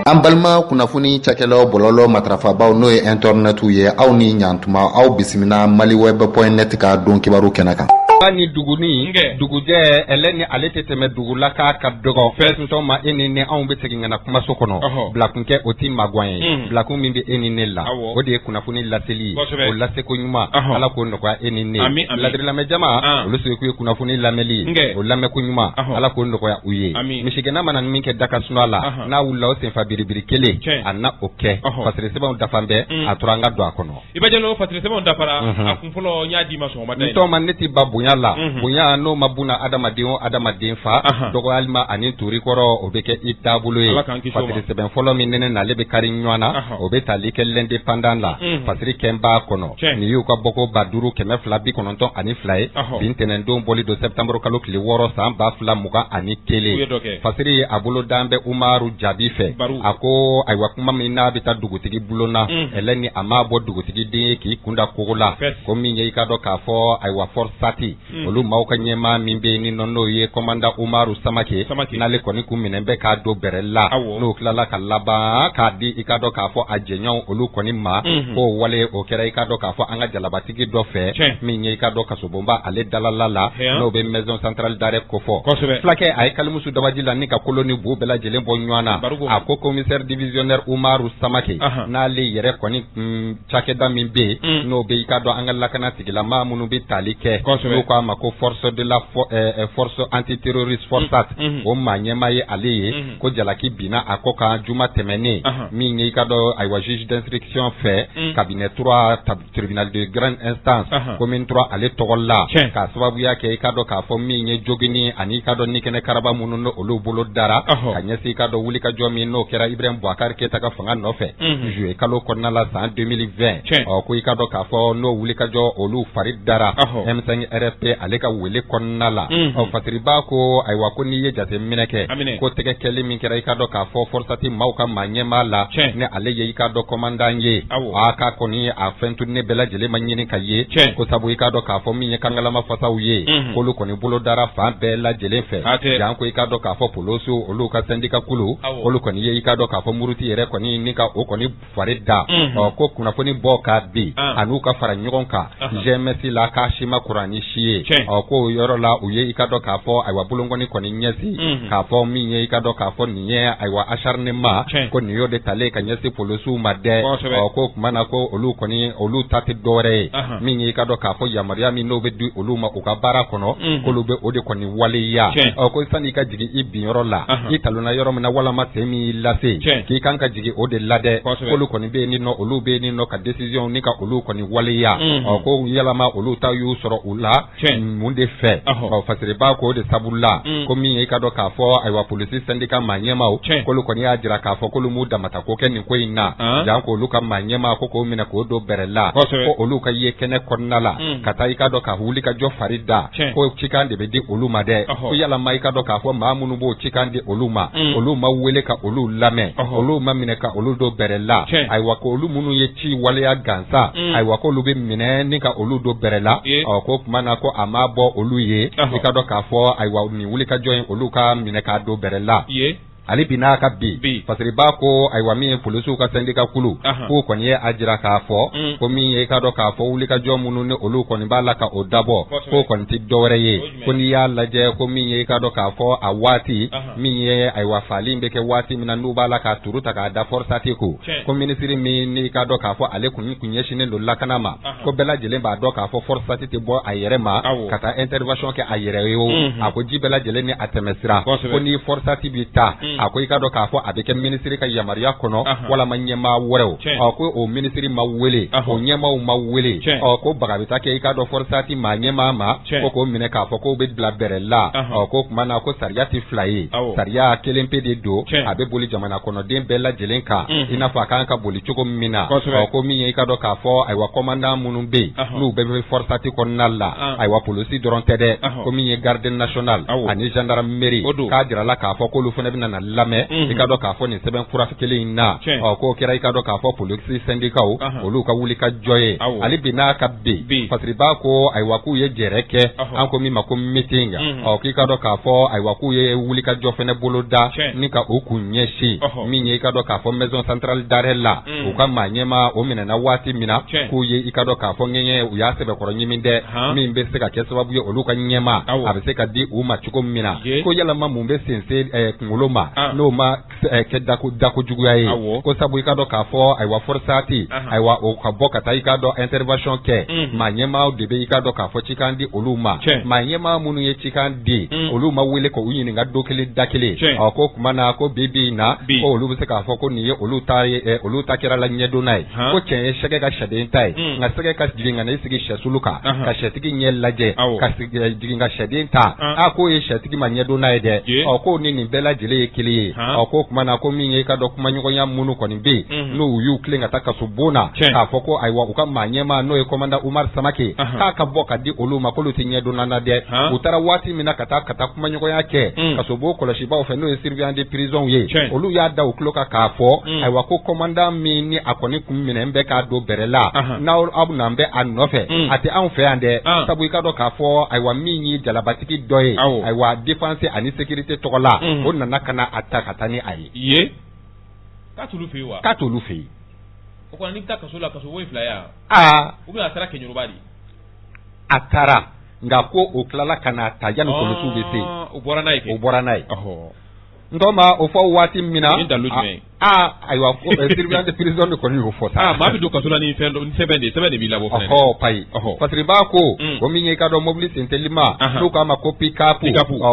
An balima kunnafoni cakɛlaw bɔlɔlɔ matrafabaw n'o ye internetu ye aw ni ɲantuma aw bisimila maliweb.net ka don kibaru kɛnɛ kan. Ni duguni dugujɛ ɛlɛ ni ale tɛ tɛmɛ dugulaka ka dɔgɔ fɛntɔ ma e ni ne anw bɛ segin kana kumaso kɔnɔ bilakunkɛ o ti magwan ye bilakun min bɛ e ni ne la o de ye kunnafoni laseli o laseko ɲuman ala k'o nɔgɔya e ni ne ladirimɛjama olu seko ye kunnafoni lamɛnli o lamɛnko ɲuman ala k'o nɔgɔya u ye misigɛnna mana min kɛ daka sunɔgɔ la n'a wulila o senfa biribiri kelen a na o kɛ fasiri sɛbɛnw dafa bɛɛ a tora an ka don a kɔnɔ i b'a jɛ fasiri sɛbɛnw dafara a kun fɔlɔ n y'a di ma sɔgɔmada in tɔma ne ti ba bonya la bonya n'o ma buna adamaden o adamaden fa dɔgɔyalima ani turi kɔrɔ o bɛ kɛ i taabolo ye fasiri sɛbɛn fɔlɔ min nɛnɛ n'ale bɛ kari ɲɔgɔn na o bɛ tali kɛ l'indépendant la fasiri kɛnb'a kɔnɔ nin y'u ka bɔko 5292 ani fila ye bi ntɛnɛndon bɔli don septembre kalo tile 6 san 2021 fasiri a bolo dan bɛ Umaru jaabi fɛ a ko ayiwa kuma min n'a bɛ taa dugutigi bulon na ɛlɛ ni a m'a bɔ dugutigi den ye k'i kunda kogo la ko min ye i ka dɔn k'a fɔ ayiwa forsati olu maaw ka ɲɛmaa min bɛ yen ni n'o ye commandant Umaru Samake n'ale kɔni kun minɛ bɛ k'a don bɛrɛ la n'o tilala ka laban k'a di i ka dɔn k'a fɔ a jɛɲɔgɔnw olu kɔni ma k'o wale o kɛra i ka dɔn k'a fɔ an ka jalabatigi dɔ fɛ min ye i ka dɔn kasobonba ale dalala la n'o bɛ maison centrale d'arrêt ko fɔ fulakɛ a ye kalimusu dabaji la ni ka koloni bu bɛɛ lajɛlen bɔ ɲɔgɔn na a ko commissaire divisionnaire Umaru Samake n'ale yɛrɛ kɔni cakɛda min bɛ yen n'o bɛ i ka dɔn an ka lakana tigilama minnu bɛ tali kɛ n'o k'a ma ko force de la force antiterroriste forçat o maa ɲɛmaa ye ale ye ko jalaki binna a kɔ kan juma tɛmɛnen min ye i ka dɔn ayiwa juge d'instruction fɛ cabinet 3 tribunal de grande instance commune 3 ale tɔgɔ la k'a sababuya kɛ i ka dɔn k'a fɔ min ye jogini ani i ka dɔn nikɛnɛ karaba minnu n'o olu bolo dara ka ɲɛsin i ka dɔn wulikajɔ min n'o kɛra Ibrahim Boubacar Keita ka fanga nɔfɛ juillet kalo kɔnɔna la san 2020 ko i ka dɔn k'a fɔ n'o wulikajɔ olu fari dara M5 RFP ale ka wele kɔnɔna la fasiriba ko ayiwa ko n'i ye jateminɛ kɛ ko tɛgɛ kɛli min kɛra i ka dɔn k'a fɔ forsati maaw ka maa ɲɛmaa la ne ale ye i ka dɔn commandant ye k'a kɔni a fɛn tunne bɛɛ lajɛlen ma ɲini ka ye ko sabu i ka dɔn k'a fɔ min ye kangalama fasaw ye k'olu kɔni bolo dara fan bɛɛ lajɛlen fɛ jan ko i ka dɔn k'a fɔ poloso olu ka syndicat kulu olu kɔni ye i ka dɔn k'a fɔ muruti yɛrɛ kɔni ni ka o kɔni fari da ko kunnafoni bɔ ka bi an'u ka fara ɲɔgɔn kan GMS la k'a si ma kuran ni si ye ko yɔrɔ la u ye i ka dɔn k'a fɔ ayiwa bolonkɔni kɔni ɲɛsi k'a fɔ min ye i ka dɔn k'a fɔ nin ye ayiwa acharnement ko nin y'o de talen ka ɲɛsi polosiw ma dɛ ko tuma na ko olu kɔni olu ta tɛ dɔwɛrɛ ye min ye i ka dɔn k'a fɔ yamaruya min n'o bɛ di olu ma u ka baara kɔnɔ k'olu bɛ o de kɔni waleya ko sani i ka jigin i bin yɔrɔ la i talonna yɔrɔ min na walama sen min y'i lase k'i kan ka jigin o de la dɛ k'olu kɔni bɛ yen ni nɔ olu bɛ yen ni nɔ ka décision ni ka olu kɔni waleya ko yalama olu ta y'u sɔrɔ u la mun de fɛ fasiriba ko o de sabu la ko min ye i ka dɔn k'a fɔ ayiwa polisi syndicat maa ɲɛmaaw k'olu kɔni y'a jira k'a fɔ k'olu m'u damata ko kɛ nin ko in na jan ko olu ka maa ɲɛmaa ko k'o minɛ k'o don bɛrɛ la ko olu ka ye kɛnɛ kɔnɔna la ka taa i ka dɔn ka wuli ka jɔ fari da ko cikan de bɛ di olu ma dɛ ko yalama i ka dɔn k'a fɔ maa minnu b'o cikan di olu ma olu ma wele ka olu lamɛn olu ma minɛ ka olu don bɛrɛ la ayiwa ko olu minnu ye ci waleya gansan ayiwa ko olu bɛ minɛ ni ka olu don bɛrɛ la ko tuma na ko a ma bɔ olu ye i ka dɔn k'a fɔ ayiwa nin wulikajɔ in olu ka minɛ k'a don bɛrɛ la ale bi n'a ka bi fasiriba ko ayiwa min ye polisiw ka syndicat kulu k'o kɔni ye a jira k'a fɔ ko min ye i ka dɔn k'a fɔ wulikajɔ minnu ni olu kɔni b'a la ka o dabɔ k'o kɔni tɛ dɔwɛrɛ ye ko n'i y'a lajɛ ko min ye i ka dɔn k'a fɔ a waati min ye ayiwa fali bɛ kɛ waati min na n'u b'a la k'a turu ta k'a da forsati ko minisiri min ni i ka dɔn k'a fɔ ale kun ɲɛsinnen don lakana ma ko bɛɛ lajɛlen b'a dɔn k'a fɔ forsati tɛ bɔ a yɛrɛ ma ka taa intervention kɛ a yɛrɛ ye o a ko ji bɛɛ lajɛlen ni a tɛmɛsira ko ni forsati bɛ taa a ko i ka dɔn k'a fɔ a bɛ kɛ minisiri ka yamaruya kɔnɔ walama ɲɛmaa wɛrɛw ko o minisiri ma wele o ɲɛmaaw ma wele ko baga bɛ taa kɛ i ka dɔn forsati maa ɲɛmaa ma ko k'o minɛ k'a fɔ k'o bɛ bila bɛrɛ la ko tuma na ko sariya tɛ fila ye sariya kelen pe de don a bɛ boli jamana kɔnɔden bɛɛ lajɛlen kan i n'a fɔ a kan ka boli cogo min na ko min ye i ka dɔn k'a fɔ ayiwa commandant minnu bɛ yen n'u bɛɛ bɛ forsati kɔnɔna la ayiwa polisi dɔrɔn tɛ dɛ ko min ye garde national ani gendarmerie k'a jirala k'a fɔ k'olu fana bɛ na lamɛ i ka dɔn k'a fɔ nin sɛbɛn fura kelen in na k'o kɛra i ka dɔn k'a fɔ polisi syndicats olu ka wuli ka jɔ ye ale bi n'a ka ben Fasiriba ko ayiwa k'u ye jɛrɛ kɛ an ko min ma ko meeting k'i ka dɔn k'a fɔ ayiwa k'u ye wuli ka jɔ fɛnɛ bolo da ni ka o kun ɲɛsin min ye i ka dɔn k'a fɔ maison centrale d'arrêt la u ka maa ɲɛma o minɛna waati min na k'u ye i ka dɔn k'a fɔ ŋɛɲɛ u y'a sɛbɛkɔrɔ ɲimi dɛ min bɛ se ka kɛ sababu ye olu ka ɲɛma a bɛ se ka di u ma cogo min na ko yalama mun bɛ sense kunkolo ma n'o ma kɛ dako juguya ye ko sabu i ka dɔn k'a fɔ ayiwa forçati ayiwa o ka bɔ ka taa i ka dɔn intervention kɛ maa ɲɛmaaw de bɛ i ka dɔn k'a fɔ cikan di olu ma maa ɲɛmaa minnu ye cikan di olu ma wele ko u ɲininka do kelen da kelen ko kuma na ko bi na ko olu bɛ se k'a fɔ ko nin ye olu ta kɛra la ɲɛdonna ye ko tiɲɛ ye sɛgɛ ka sɛden ta ye nka sɛgɛ ka jigin ka na i sigi sɛsulu kan ka sɛtigi ɲɛ lajɛ ka jigin ka sɛden ta k'o ye sɛtigi ma ɲɛdonna ye dɛ ko ni nin bɛɛ lajɛlen ye kelen ye ko kuma na ko min ye i ka dɔn kumaɲɔgɔnya minnu kɔni bɛ yen n'u y'u tilen ka taa kaso bon na k'a fɔ ko ayiwa u ka maa ɲɛma n'o ye commandant Umar Samake k'a ka bɔ ka di olu ma k'olu tɛ ɲɛdonna na dɛ u taara waati min na ka taa kumaɲɔgɔnya kɛ kaso bon kɔlɔsibaw fɛ n'o ye surveillant de prison ye olu y'a da u tulo kan k'a fɔ ayiwa ko commandant min ni a kɔni kun minɛ bɛ k'a don bɛrɛ la n'aw n'an bɛ a nɔfɛ a tɛ anw fɛ yan dɛ sabu i ka dɔn k'a fɔ ayiwa min ye jalabatigi dɔ ye ayiwa défense ani sécurité tɔgɔ la o nana ka na a ta ka taa ni a ye k'a t'olu fɛ yen wa k'a t'olu fɛ yen o kɔni n'i bɛ taa kaso la kaso wo fila ya ou bien a taara kɛɲɛrɔba de a taara nka ko o tilala ka na ta yanni polisiw bɛ se o bɔra n'a ye o bɔra n'a ye ntɔma o fɔ waati min na ayiwa surveillant de prison de kɔni y'o fɔ sa maa bɛ don kaso la ni fɛn ni sɛbɛn de b'i labɔ fɛnɛ payi Fasiriba ko o min ye i ka dɔn mobili sentelima n'u k'a ma ko pick-up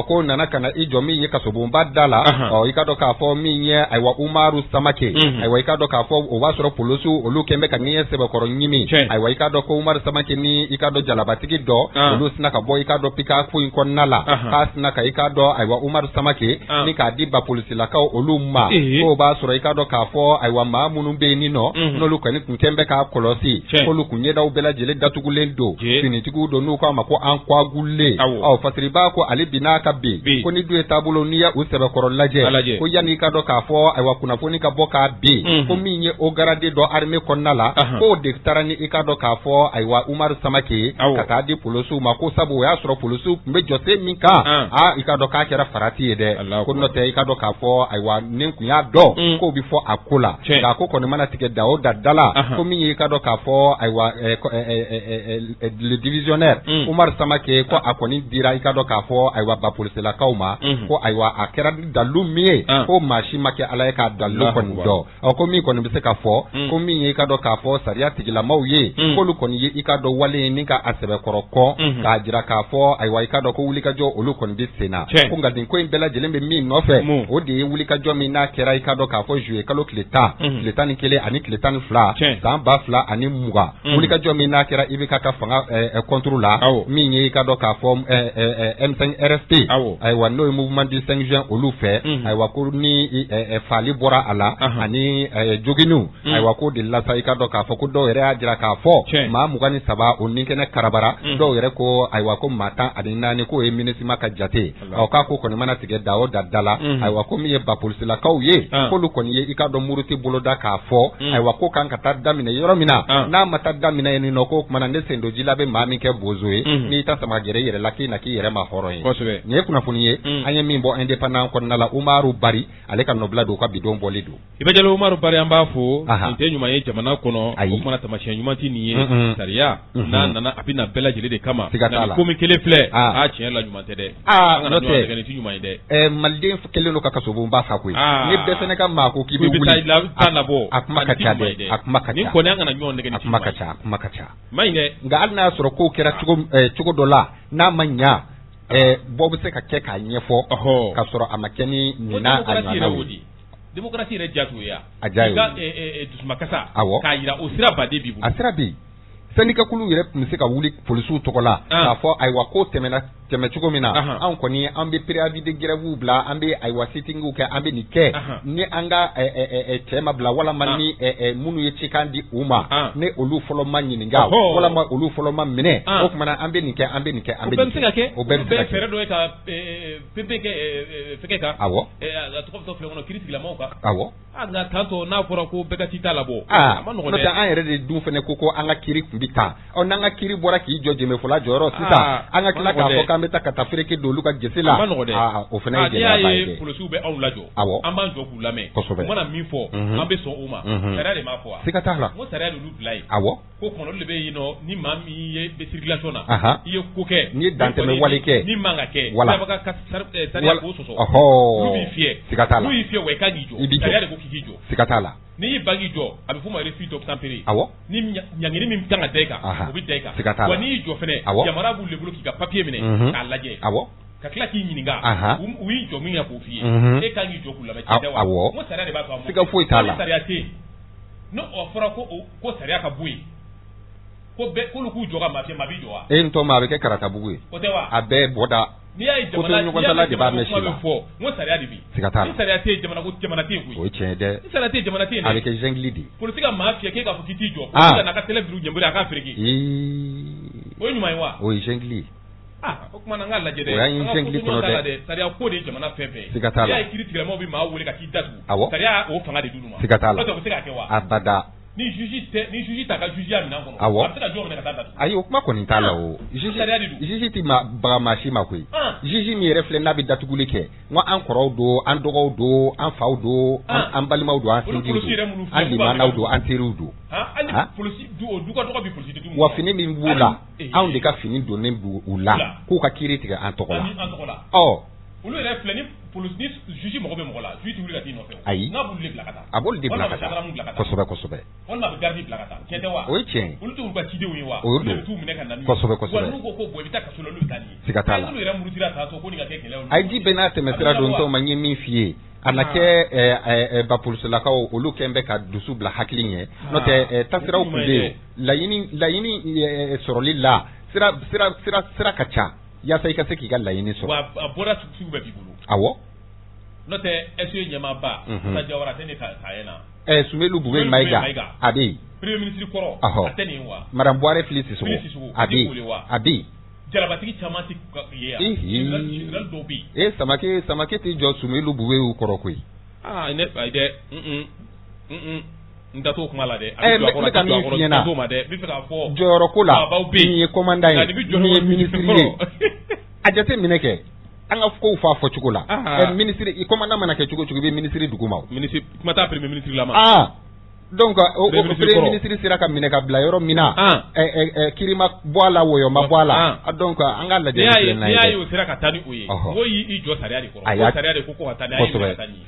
ko nana ka na i jɔ min ye kasobonba da la i ka dɔn k'a fɔ min ye ayiwa Umaru Samake ayiwa i ka dɔn k'a fɔ o b'a sɔrɔ polisiw olu kɛn bɛ ka ŋɛɲɛ sɛbɛkɔrɔ ɲimi ayiwa i ka dɔn ko Umaru Samake ni i ka dɔn jalabatigi dɔ olu sina ka bɔ i ka dɔn pick-up in kɔnɔna la k'a sina ka i ka dɔn ayiwa Umaru Samake ni k'a di ba polisilakaw olu ma k'o b'a sɔrɔ i ka dɔn k'a fɔ ayiwa maa minnu bɛ yen nɔ n'olu kɔni kun kɛn bɛ k'a kɔlɔsi k'olu kun ɲɛdaw bɛɛ lajɛlen datugulen don finitigiw don n'u k'a ma ko an coagulé Fasiriba ko ale bi n'a ka bin ko ni du ye taabolo n'i ya u sɛbɛkɔrɔ lajɛ ko yanni i ka dɔn k'a fɔ ayiwa kunnafoni ka bɔ k'a bin ko min ye o garade dɔ armée kɔnɔna la k'o de taara ni i ka dɔn k'a fɔ ayiwa Umaru Samake ka taa di polisiw ma ko sabu o y'a sɔrɔ polisiw kun bɛ jɔsen min kan i ka dɔn k'a kɛra farati ye dɛ ko n'o tɛ i ka dɔn k'a fɔ ayiwa nin kun y'a dɔn k'o bi fɔ a ko la nka ko kɔni mana tigɛ da o da la ko min ye i ka dɔn k'a fɔ ayiwa le divisionnaire Umaru Samake ko a kɔni dira i ka dɔn k'a fɔ ayiwa ba polisilakaw ma ko ayiwa a kɛra dalu min ye ko maa si ma kɛ ala ye k'a dalu kɔni dɔn ko min kɔni bɛ se ka fɔ ko min ye i ka dɔn k'a fɔ sariya tigilamaw ye k'olu kɔni ye i ka dɔn wale ye ni ka a sɛbɛkɔrɔ kɔ k'a jira k'a fɔ ayiwa i ka dɔn ko wulikajɔ olu kɔni bɛ sen na ko nka nin ko in bɛɛ lajɛlen bɛ min nɔfɛ o de ye wulikajɔ min n'a kɛra i ka dɔn k'a fɔ juillet kalo tile 11 ani tile 12 san 2020 wulikajɔ min n'a kɛra IBK ka fanga contre la min ye i ka dɔn k'a fɔ M5 RSP ayiwa n'o ye mouvement du 5 juin olu fɛ ayiwa ko ni fali bɔra a la ani joginiw ayiwa ko de la sa i ka dɔn k'a fɔ ko dɔw yɛrɛ y'a jira k'a fɔ maa 23 o ni kɛnɛ karabara dɔw yɛrɛ ko ayiwa ko maa 10 ani 4 k'o ye MINUSMA ka jate k'a ko kɔni mana tigɛ da o da la ayiwa ko min ye ba polisilakaw ye k'olu kɔni ye i ka dɔn muruti boloda k'a fɔ ayiwa ko kan ka taa daminɛ yɔrɔ min na n'a ma taa daminɛ yen nɔ ko kumana ne sen don ji la bɛ maa min kɛ bozo ye n'i ta sama gɛrɛ yɛrɛ la k'i na k'i yɛrɛ ma hɔrɔn ye nin ye kunnafoni ye an ye min bɔ indépendant kɔnɔna la Umaru Bari ale ka nɔbila don ka bidon bɔli don i bɛ jalo Umaru Bari an b'a fɔ nin tɛ ɲuman ye jamana kɔnɔ o kumana tamasiyɛn ɲuman tɛ nin ye sariya n'a nana a bɛ na bɛɛ lajɛlen de kama nka komi kelen filɛ tiɲɛ la ɲuman tɛ dɛ an kana ɲɔgɔn nin tɛ ɲuman ye dɛ maliden kelen don ka kasobonba fa koyi ni bɛɛ fɛnɛ ka maa ko k'i bɛ wuli a kuma ka ca dɛ a kuma ka ca ni kɔni an kana ɲɔgɔn nɛgɛ a kuma ka ca a kuma ka ca ma ɲi dɛ nka hali n'a y'a sɔrɔ kow kɛra cogo dɔ la n'a ma ɲa bɔ bɛ se ka kɛ k'a ɲɛfɔ ka sɔrɔ a ma kɛ ni nin n'a a ɲɔgɔnnaw ye démocratie yɛrɛ diya t'o ye a diya ye i ka dusumakasa k'a jira o sira baden b'i bolo a sira bɛ yen syndicat kulu yɛrɛ tun bɛ se ka wuli polisiw tɔgɔ la k'a fɔ ayiwa ko tɛmɛna tɛmɛ cogo min na an kɔni an bɛ préavis de grève bila an bɛ ayiwa sitting kɛ an bɛ nin kɛ ni an ka cɛ ma bila walama ni minnu ye cikan di u ma ni olu fɔlɔ ma ɲininka walama olu fɔlɔ ma minɛ o tuma an bɛ nin kɛ an bɛ nin kɛ an bɛ nin kɛ o bɛɛ bɛ se ka kɛ fɛɛrɛ dɔ ye ka PP kɛ fɛkɛ kan awɔ a tɔgɔ bɛ to filɛ kɔnɔ kiiri tigilamaw kan awɔ nka tantɔ n'a fɔra ko bɛɛ ka t'i ta labɔ a ma nɔgɔn dɛ n'o tɛ an yɛrɛ de dun fɛnɛ ko an ka kiiri kun bɛ taa n'an ka kiiri bɔra k'i jɔ jɛmɛfɔla jɔyɔrɔ sisan an ka tila k'a fɔ k'an bɛ taa ka taa fereke don olu ka gese la o fana ye gɛlɛyaba ye polisiw bɛ anw lajɔ awɔ an b'an jɔ k'u lamɛn kosɛbɛ u mana min fɔ an bɛ sɔn o ma sariya de m'a fɔ wa siga t'a la n ko sariya de y'olu bila yen awɔ ko kɔnɔ olu de bɛ yen nɔ ni maa min ye bɛ circulation na i ye ko kɛ ni dantɛmɛ wale kɛ min man ka kɛ wala sariya k'o sɔsɔ olu b'i fiyɛ siga t'a la n'u y'i fiyɛ wa i kan k'i jɔ sariya de ko k'i jɔ siga t'a la n'i y'i ban k'i jɔ a bɛ f'o ma refus d'obtempérer awɔ ni ɲangini min kan ka da i kan o bɛ da i kan siga t'a la wa n'i y'i jɔ fɛnɛ yamaruya b'u bolo k'i ka papier minɛ k'a lajɛ awɔ ka tila k'i ɲininka u y'i jɔ min na k'o f'i ye e kan k'i jɔ k'u lamɛn cɛ tɛ wa n ko sariya de b'a to a ma siga foyi t'a la sariya tɛ yen n'o fɔra ko sariya ka bɔ yen k'olu k'u jɔ ka maa fiyɛ maa b'i jɔ wa e n tɔ maa a bɛ kɛ karatabugu ye o tɛ wa a bɛɛ bɔda n'i y'a ye jamana de b'a mɛn si la fɔ n ko sariya de bi siga t'a la ni sariya tɛ yen jamana tɛ yen koyi o ye tiɲɛ dɛ ni sariya tɛ yen jamana tɛ yen dɛ a bɛ kɛ jɛngili de polisi ka maa fiyɛ k'e k'a fɔ k'i t'i jɔ polisi ka n'a ka télé biri u ɲɛbɔli a k'a fereke o ye ɲuman ye wa o ye jɛngili o kuma na n k'a lajɛ dɛ o y'an ye jɛngili kɔnɔ dɛ sariya ko de ye jamana fɛn fɛn siga t'a la n'i y'a ye kiiri tigilamaw bɛ maa wele ka t'i datugu awɔ sariya o fanga de d'olu ma siga t'a la n'o tɛ o bɛ se ka kɛ wa abada ni juge ta ka juge ya minɛn kɔnɔ awɔ a bɛ se ka jɔn minɛ ka taa datugu ayi o kuma kɔni t'a la o juge ti baga maa si ma koyi juge min yɛrɛ filɛ n'a bɛ datuguli kɛ n ko an kɔrɔw don an dɔgɔw don an faw don an balimaw don an sinjiw don an limanaw don an teriw don du ka dɔgɔ bi polisi tɛ wa fini min b'u la anw de ka fini donnen b'u la k'u ka kiiri tigɛ an tɔgɔ la ɔ olu yɛrɛ filɛ ni juge mɔgɔ bɛ mɔgɔ la juge tɛ wuli ka t'i nɔfɛ ayi n'a b'olu de bila ka taa a b'olu de bila ka taa kosɛbɛ kosɛbɛ walima a bɛ garidi bila ka taa tiɲɛ tɛ wa o ye tiɲɛ olu tɛ olu ka cidenw ye wa olu de bɛ t'u minɛ ka na n'u ye kosɛbɛ kosɛbɛ wa n'u ko bɔn i bɛ taa kaso la olu bɛ taa nin ye siga t'a la n'olu yɛrɛ murutira tan tɔ ko nin ka kɛ kɛlɛ olu ayi ji bɛɛ n'a tɛmɛ sira don tɔw ma n ye min f'i ye a na kɛ ba polisilakaw olu kɛn bɛ ka dusu bila hakili ɲɛ n'o tɛ tasiraw tun bɛ yen laɲini sɔrɔli la sira ka ca yaasa i ka se k'i ka laɲini sɔrɔ wa a bɔra sugu bɛɛ b'i bolo awɔ n'o tɛ SE ɲɛmaaba Musa Jawara tɛ ne ka ye na Sumelu Bube Mayiga a bɛ yen premier ministre kɔrɔ a tɛ nin wa madame Buhari Fili Sissogo a bɛ yen jarabatigi caman tɛ ye yan général dɔw bɛ yen Samake tɛ jɔ Sumelu Bube kɔrɔ koyi ne fa ye dɛ n da t'o kuma la dɛ ne ka min f'i ɲɛna n bɛ fɛ k'a fɔ jɔyɔrɔ ko la nin ye commandant ye nin ye ministre ye a jate minɛ kɛ an ka kow f'a fɔ cogo la ministre commandant mana kɛ cogo cogo i bɛ ministre duguma o ministre kuma t'a premier ministre la ma donc o premier ministre sera ka minɛ ka bila yɔrɔ min na kiri ma bɔ a la wɔyɔ ma bɔ a la donc an ka lajɛ n'i y'a ye o sera ka taa ni o ye o y'i jɔ sariya de kɔrɔ o sariya de ko ka taa n'a ye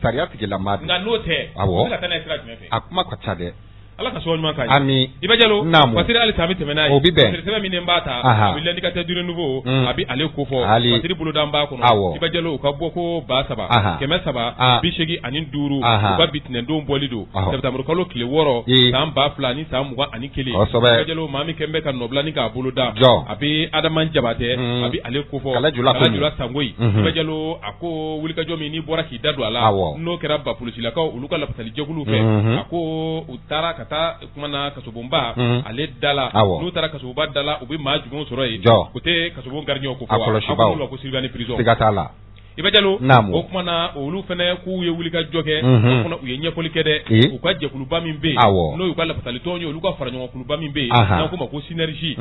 sariya tigilama don nka n'o tɛ o bɛ ka taa n'a ye sira jumɛn fɛ a kuma ka ca dɛ Ala ka sɔn ɲuman k'a ye ami Iba Jalo Masiri halisa an bɛ tɛmɛ n'a ye o bɛ bɛn sɛbɛn min b'a ta a bɛ l'indicateur du renouveau a bɛ ale ko fɔ Masiri boloda b'a kɔnɔ Iba Jalo u ka bɔ ko 3,000 300 85 u ka bitinɛdon bɔli don septembre kalo tile 6 san 2000 ni san 21 Iba Jalo maa min kɛn bɛ ka nɔbilani k'a boloda a bɛ Adama Jabatɛ a bɛ ale ko fɔ Kalajula Sangoyi Iba Jalo a ko wulikajɔ min n'i bɔra k'i da don a la n'o kɛra ba polisilakaw olu ka lafasali jɛkulu fɛ a ko u taara ka taa kumana kasobonba ale dala n'u taara kasoboba dala u bɛ maa jumɛnw sɔrɔ yen u tɛ kasobon gardien ko fɔ a ko Sylvain prison siga t'a la Iba Jalo o kumana olu fana k'u ye wulikajɔ kɛ o kumana u ye ɲɛfɔli kɛ dɛ u ka jɛkuluba min bɛ yen n'o y'u ka lafasalitɔnw ye olu ka faraɲɔgɔnkuluba min bɛ yen n'an k'o ma ko synergie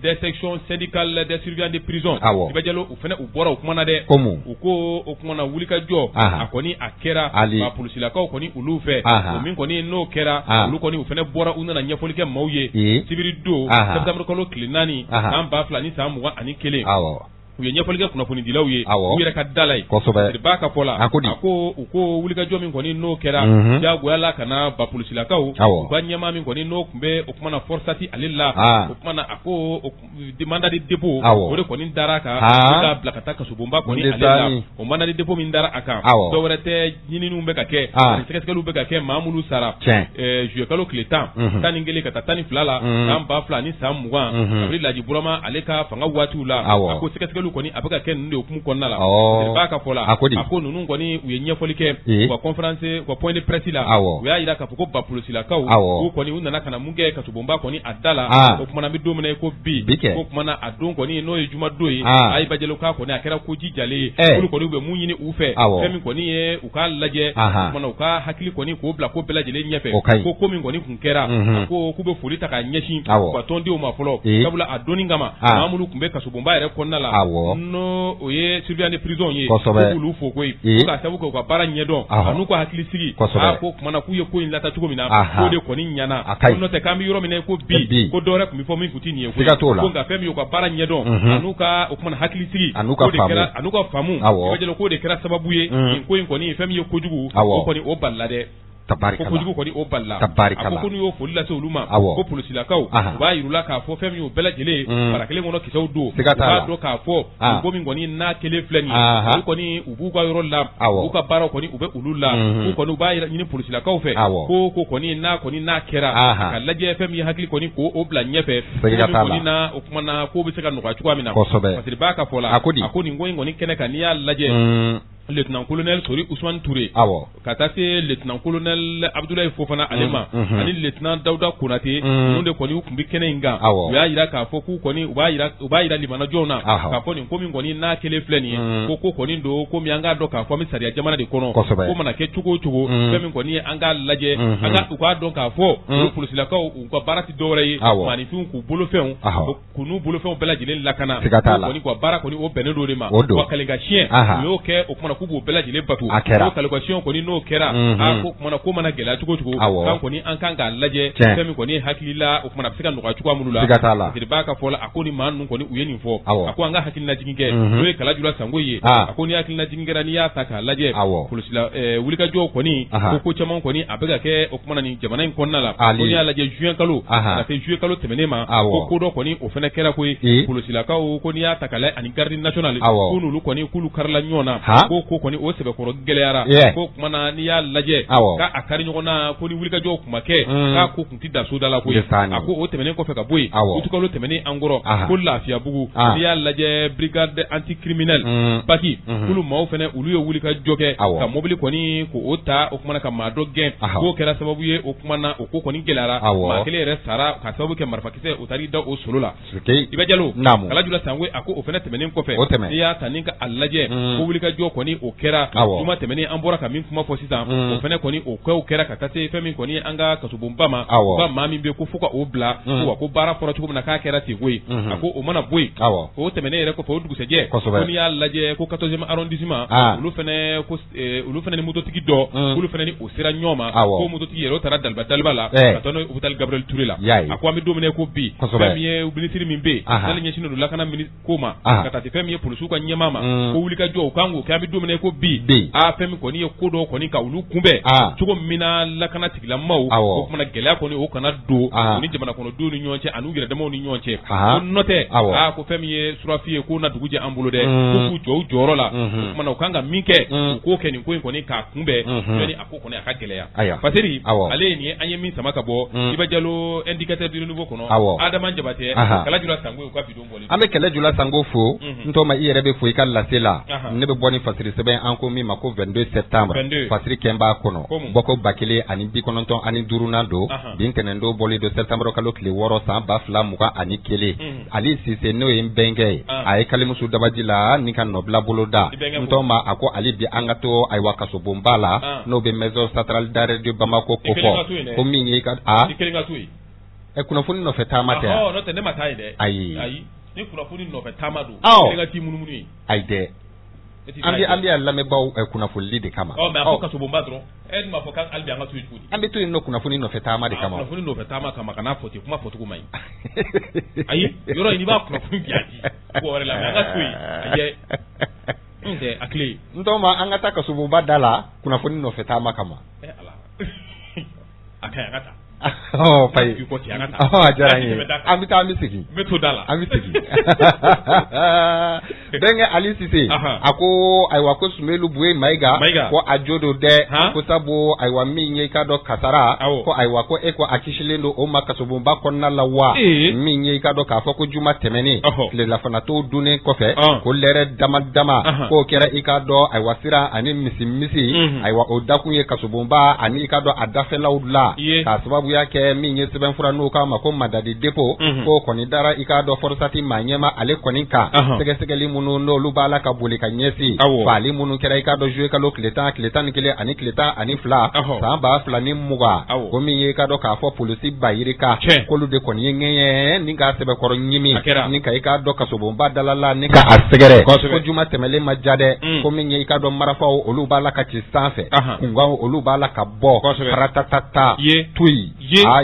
des sections syndicales des surveillants de prison Iba Jalo u fana u bɔra o kumana dɛ u ko o kumana wulikajɔ a kɔni a kɛra ba polisilakaw kɔni olu fɛ o min kɔni n'o kɛra olu kɔni u fana bɔra u nana ɲɛfɔli kɛ maaw ye sibiri don septembre kalo tile 4 san 2000 ni san 21 u ye ɲɛfɔli kɛ kunnafonidilaw ye u yɛrɛ ka dala ye siriba ka fɔ la a ko u ko wulikajɔ min kɔni n'o kɛra diyagoya la ka na ba polisilakaw u ka ɲɛmaa min kɔni n'o tun bɛ o kumana forçati ale la o kumana a ko mandat de dépôt o de kɔni dara a kan u ka bila ka taa kasobonba kɔni ale la o mandat de dépôt min dara a kan dɔwɛrɛ tɛ ɲininiw bɛ ka kɛ ani sɛgɛsɛgɛliw bɛ ka kɛ maa minnu sara juillet kalo tile 10 tan ni 1 ka taa tan ni 2 la san 2000 ni san 20 Abdulaye Laji Burama ale ka fanga waatiw la a ko sɛgɛsɛgɛliw ɲininkaliw kɔni a bɛ ka kɛ ninnu de hukumu kɔnɔna la b'a ka fɔ la a ko ninnu kɔni u ye ɲɛfɔli kɛ u ka conférence u ka point de presse la u y'a jira k'a fɔ ko bapolisilakaw u kɔni u nana ka na mun kɛ kasobonba kɔni a da la o kumana an bɛ don min na ko bi o kumana a don kɔni n'o ye jumadon ye Ayiba Jalo k'a kɔni a kɛra ko jijalen ye olu kɔni u bɛ mun ɲini u fɛ fɛn min kɔni ye u k'a lajɛ o kumana u ka hakili kɔni k'o bila ko bɛɛ lajɛlen ɲɛfɛ ko min kɔni kun kɛra ko k'u bɛ foli ta k'a ɲɛsin u ka tɔndenw ma fɔlɔ sabula a donni kama maa minnu tun bɛ kasobonba yɛrɛ kɔnɔna la n'o o ye surveillant de prison ye k'olu fo koyi ko k'a sababu kɛ u ka baara ɲɛdɔn an'u ka hakili sigi ko kumana k'u ye ko in lata cogo min na k'o de kɔni ɲana n'o tɛ k'an bɛ yɔrɔ min na ko bi ko dɔwɛrɛ tun bɛ fɔ min tun tɛ nin ye koyi ko nka fɛn min ye u ka baara ɲɛdɔn an'u ka o kumana hakili sigi an'u ka faamu Ayiba Jalo k'o de kɛra sababu ye nin ko in kɔni fɛn min ye kojugu o kɔni o balila dɛ ko kojugu kɔni o balila a ko ko n'u y'o foli lase olu ma ko polisilakaw u b'a yir'ula k'a fɔ fɛn min y'o bɛɛ lajɛlen bara kelen kɔnɔ kisɛw don u b'a dɔn k'a fɔ ko min kɔni n'a kelen filɛ nin ye olu kɔni u b'u ka yɔrɔ la u ka baaraw kɔni u bɛ olu la u kɔni u b'a ɲini polisilakaw fɛ ko kɔni n'a kɛra ka lajɛ fɛn min ye hakili kɔni k'o bila ɲɛfɛ kɔni na o kumana ko bɛ se ka nɔgɔya cogoya min na parce que b'a ka fɔ la a ko nin ko in kɔni kɛnɛ kan n'i y'a lajɛ lieutenant colonel Sori Ousmane Touré ka taa se lieutenant colonel Abdoulaye Fofana ale ma ani lieutenant Dawuda Konate ninnu de kɔni u tun bɛ kɛnɛ in kan u y'a jira k'a fɔ k'u kɔni u b'a jira limanajɔnw na k'a fɔ nin ko min kɔni n'a kelen filɛ nin ye ko kɔni don ko min an k'a dɔn k'a fɔ an bɛ sariya jamana de kɔnɔ ko mana kɛ cogo o cogo fɛn min kɔni ye an k'a lajɛ u k'a dɔn k'a fɔ olu polisilakaw u ka baara tɛ dɔwɛrɛ ye maaninfinw k'u bolofɛnw k'u n'u bolofɛnw bɛɛ lajɛlen lakana kɔni ka baara kɔni o bɛnnen don de ma wa kalekan-siyɛn u y'o kɛ o kumana k'u b'o bɛɛ lajɛlen batu o kalekan-siyɛn kɔni n'o kɛra ko kumana ko mana gɛlɛya cogo cogo kan kɔni an kan k'a lajɛ fɛn min kɔni ye hakili la o kumana a bɛ se ka nɔgɔya cogoya minnu la b'a ka fɔ la a ko ni maa ninnu kɔni u ye nin fɔ a ko an ka hakilinajigin kɛ n'o ye Kalajura Sango ye a ko ni hakilinajigin kɛra n'i y'a ta k'a lajɛ polisila wulikajɔw kɔni ko caman kɔni a bɛ ka kɛ o kumana nin jamana in kɔnɔna la ko n'i y'a lajɛ juin kalo ka se juillet kalo tɛmɛnen ma ko dɔ kɔni o fana kɛra koyi polisilakaw ko n'i y'a ta k'a lajɛ ani garde nationale ko n'olu kɔni k'ulu karila ɲɔgɔn na ko kɔni o sɛbɛkɔrɔ gɛlɛyara ko kumana n'i y'a lajɛ k'a kari ɲɔgɔn na ko ni wulikajɔw kun ma kɛ k'a ko kun tɛ da so da la koyi a ko o tɛmɛnen kɔfɛ ka bɔ yen utukalo tɛmɛnen an kɔrɔ ko Lafiyabugu n'i y'a lajɛ brigade anticriminel Baki k'ulu maaw fana olu ye wulikajɔ kɛ ka mobili kɔni k'o ta o kumana ka maa dɔ gɛn k'o kɛra sababu ye o kumana o ko kɔni gɛlɛyara maa kelen yɛrɛ sara ka sababu kɛ marifakisɛ o taar'i da o solo la Ayiba Jalo Kalajura Sango a ko o fana tɛmɛnen kɔfɛ n'i y'a ta ni ka a lajɛ ko wulikajɔ kɔni o kɛra juma tɛmɛnen an bɔra ka min kuma fɔ sisan o fana kɔni o kɛra ka taa se fɛn min kɔni an ka kasobonba ma ba maa min bɛ ko fo ka o bila ko baara fɔra cogo min na k'a kɛra ten koyi a ko o mana bɔ yen o tɛmɛnen yɛrɛ kɔfɛ o dugusɛjɛ ko n'i y'a lajɛ ko 14e arrondissement olu fana ni mototigi dɔ olu fana ni o sera ɲɔgɔn ma ko mototigi yɛrɛ o taara Daliba la ka taa n'o ye hôpital Gabriel Touré la a ko an bɛ don min na ko bi fɛn min ye ministre min bɛ yen n'ale ɲɛsinnen don lakana ko ma ka taa se fɛn min ye polisiw ka ɲɛmaa ma ko wulikajɔ o kan k'o kɛ an bɛ don min na ko bi fɛn min kɔni ye ko dɔ kɔni ka olu kunbɛn cogo min na lakana tigilamaaw o kumana gɛlɛya kɔni o kana don ni jamana kɔnɔdenw ni ɲɔgɔn cɛ ani u yɛrɛdamaw ni ɲɔgɔn cɛ ko nɔ tɛ ko fɛn min ye surafi ye ko na dugu jɛ an bolo dɛ ko k'u jɔ u jɔyɔrɔ la o kumana u kan ka min kɛ u k'o kɛ nin ko in kɔni k'a kunbɛn yanni a ko kɔni a ka gɛlɛya Fasiri ale ye nin ye an ye min sama ka bɔ Ayiba Jalo indicateur du renouveau kɔnɔ Adama Jabate Kalajura Sango u ka bidon bɔli an bɛ Kalajura Sango fo n tɔma i yɛrɛ bɛ fo i ka lase la ne bɛ bɔ ni fasiri sɛbɛn an ko min ma ko 22 septembre fasiri kɛn b'a kɔnɔ bɔko 1995 ani duurunan don bin tɛnɛndon bɔli don septembre kalo tile 6 san 2021 Ali Sise n'o ye n bɛnkɛ ye a ye Kalimusu Dabaji la ni ka nɔbila bolo da n tɔma a ko ale bi an ka to ayiwa kasobonba la n'o bɛ maison centrale d'arrêt de Bamako ko fɔ ko min ye ka kunnafoni nɔfɛ taama tɛ n'o tɛ ne ma taa ye dɛ ayi ni kunnafoni nɔfɛ taama don ne ka ti munumunu ye ayi dɛ an bɛ lamɛnbaaw kunnafonili de kama mais a ko kasobonba dɔrɔn e dun b'a fɔ k'ale bɛ an ka to yen cogo di an bɛ to yen nɔ kunnafoni nɔfɛ taama de kama kunnafoni nɔfɛ taama kama kana fɔ ten kuma fɔcogo man ɲi ayi yɔrɔ in n'i b'a kunnafoni bi a di ko wɛrɛ la mais an ka to yen ayi n tɛ a tile n tɔ ma an ka taa kasobonba da la kunnafoni nɔfɛ taama kama ala a ka ɲi an ka taa fayi a diyara n ye an bɛ taa an bɛ segin n bɛ to da la an bɛ segin Benge Ali Cissé ako aywa ko Sumelu Boué Maïga ko ajodo de ko sabo aywa minye ka do kasara ko aywa ko eko akishilendo o makasobumba konna la wa minye ka do ka fo ko juma temeni le la fana to dune ko fe ko lere dama ko kera ika do aywa sira ani misi aywa o dakunye kasobumba ani ika do adafela udla ka sababu yake minye seben fura no ka mako madadi depo ko koni dara ika do forsati manyema ale koninka segeli munu no lubala ka boli ka nyesi fali munu kera ika do jouer ka lo kletan nikele ani kletan ani fla samba fla ni muga ko minye ka do ka fo police bayirika ko lu de koni ngeye ni ga sebe koro nyimi ni ka ika do kasobumba dalala ni ka asegere ko juma temele majade ko minye ika do marafa olu bala ka ci sanfe kunga olu bala ka bo ratatata tui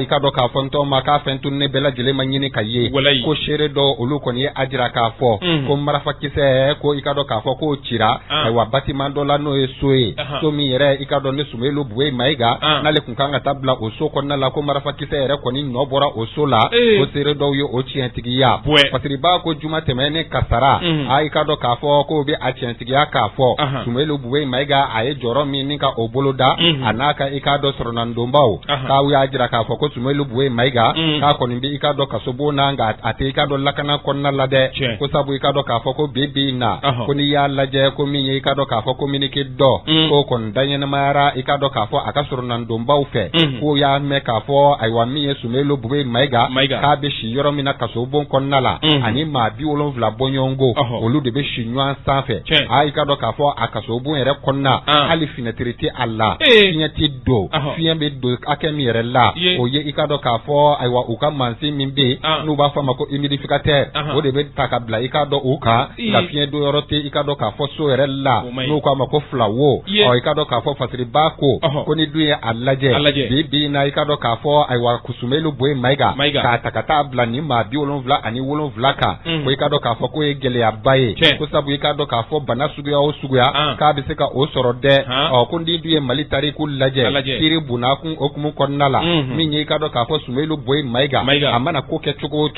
ika do ka fonto maka fentu ne bela jele manyini ka ye ko shere do olu koni ajira ka fo ko marafa kise ko ika do ka fo ko chira wa batiman do la no esoe to mi yere ika do ne Sumelu Boué Maïga na le kunkanga tabla oso ko na la ko marafa kise yere koni no bora oso la ko shere do yo o chientigiya patri ba ko juma temene kasara ika do ka fo ko bi a chientigiya ka fo Sumelu Boué Maïga aye joro mi ninka oboloda anaka ika do sornando mbaw ka wi ajira ka fo ko Sumelu Boué Maïga ka koni bi ika do kasobo na nga ate ika do lakana konna lade ko sabu ika do ka fo ko bebi na ko ni ya laje ko mi ika do ka fo communique do ko kon danyen mara ika do ka fo aka sornando mbaw fe ko ya me ka fo aywa mi Sumelu Boué Maïga ka be shi yoro mi na kasobo konna la ani ma bi wolon vla bonyongo olu de be shi nwan sanfe ika do ka fo akasobo ere konna ali finetriti alla finyati do fiembe do akemi ere la oye ika do ka fo aywa uka mansi mimbe no ba fama ko humidificateur o de be takabla ika do uka la fien do yorote ika do ka fo so ere la no kwa mako flawo o ika do ka fo fasiri bako ko ni duye allaje bibi na ika do ka fo aywa Sumelu Boué Maïga ka takata bla ni ma bi wolon vla ani wolon vla ka ko ika do ka fo ko egele abaye ko sabu ika do ka fo bana suguya o suguya ka bi se ka o soro de o ko ndi duye malitari ku laje tiri buna kun okumu konnala minye ika do ka fo Sumelu Boué Maïga amana ko ke chugo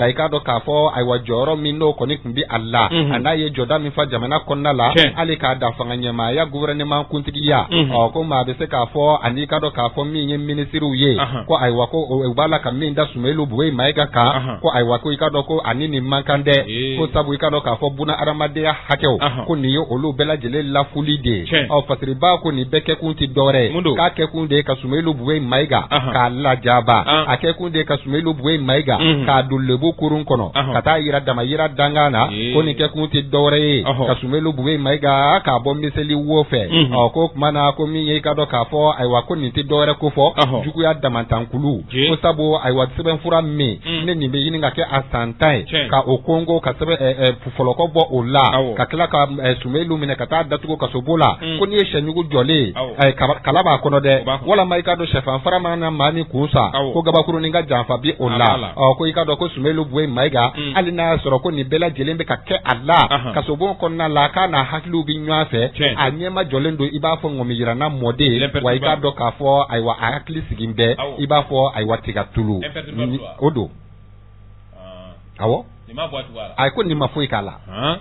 na ika do ka fo aywa joro mi no ko ni kumbi alla anda ye joda mi fa jamana konnala ali ka da fanga nyama ya gouvernement kuntigiya o ko ma be se ka fo ani ika do ka fo minye ministru ye ko aywa ko o bala ka minda Sumelu Boué Maïga ka ko aywa ko ika do ko ani ni mankande ko sabu ika do ka fo buna aramade hakew ko ni yo olu bela jele la fulide o fasiri ba ko ni beke kunti dore ka ke kunde ka Sumelu Boué Maïga ka la jaba ake kunde ka Sumelu Boué Maïga ka dulebu kurun kono kata yira dama yira dangana ko ni ke kunti dore ka Sumelu Boué Maïga ka bo miseli wofe o ko mana ko mi ye ka do ka fo aywa ko ni ti dore ko fo jugu ya dama tankulu ko sabo aywa seben fura mi ne ni be yini ngake asantai ka o Kongo ka sebe foloko bo ola ka kila ka Sumelu mine kata datugo ka sobola ko ni shenyugo jole kalaba kono de wala maika do chefan fara mana mani kusa ko gaba kuru ninga janfa bi ola ko ika do ko Sumelu Boué Maïga alina soro ko ni bela jelembe ka ke alla ka sobo konna la kana haklu bi nyafe anyema jolendo iba fo ngomi yira na mode wa ika do ka fo aywa akli sigimbe iba fo aywa tiga tulu odo awo ay ko ni mafoy kala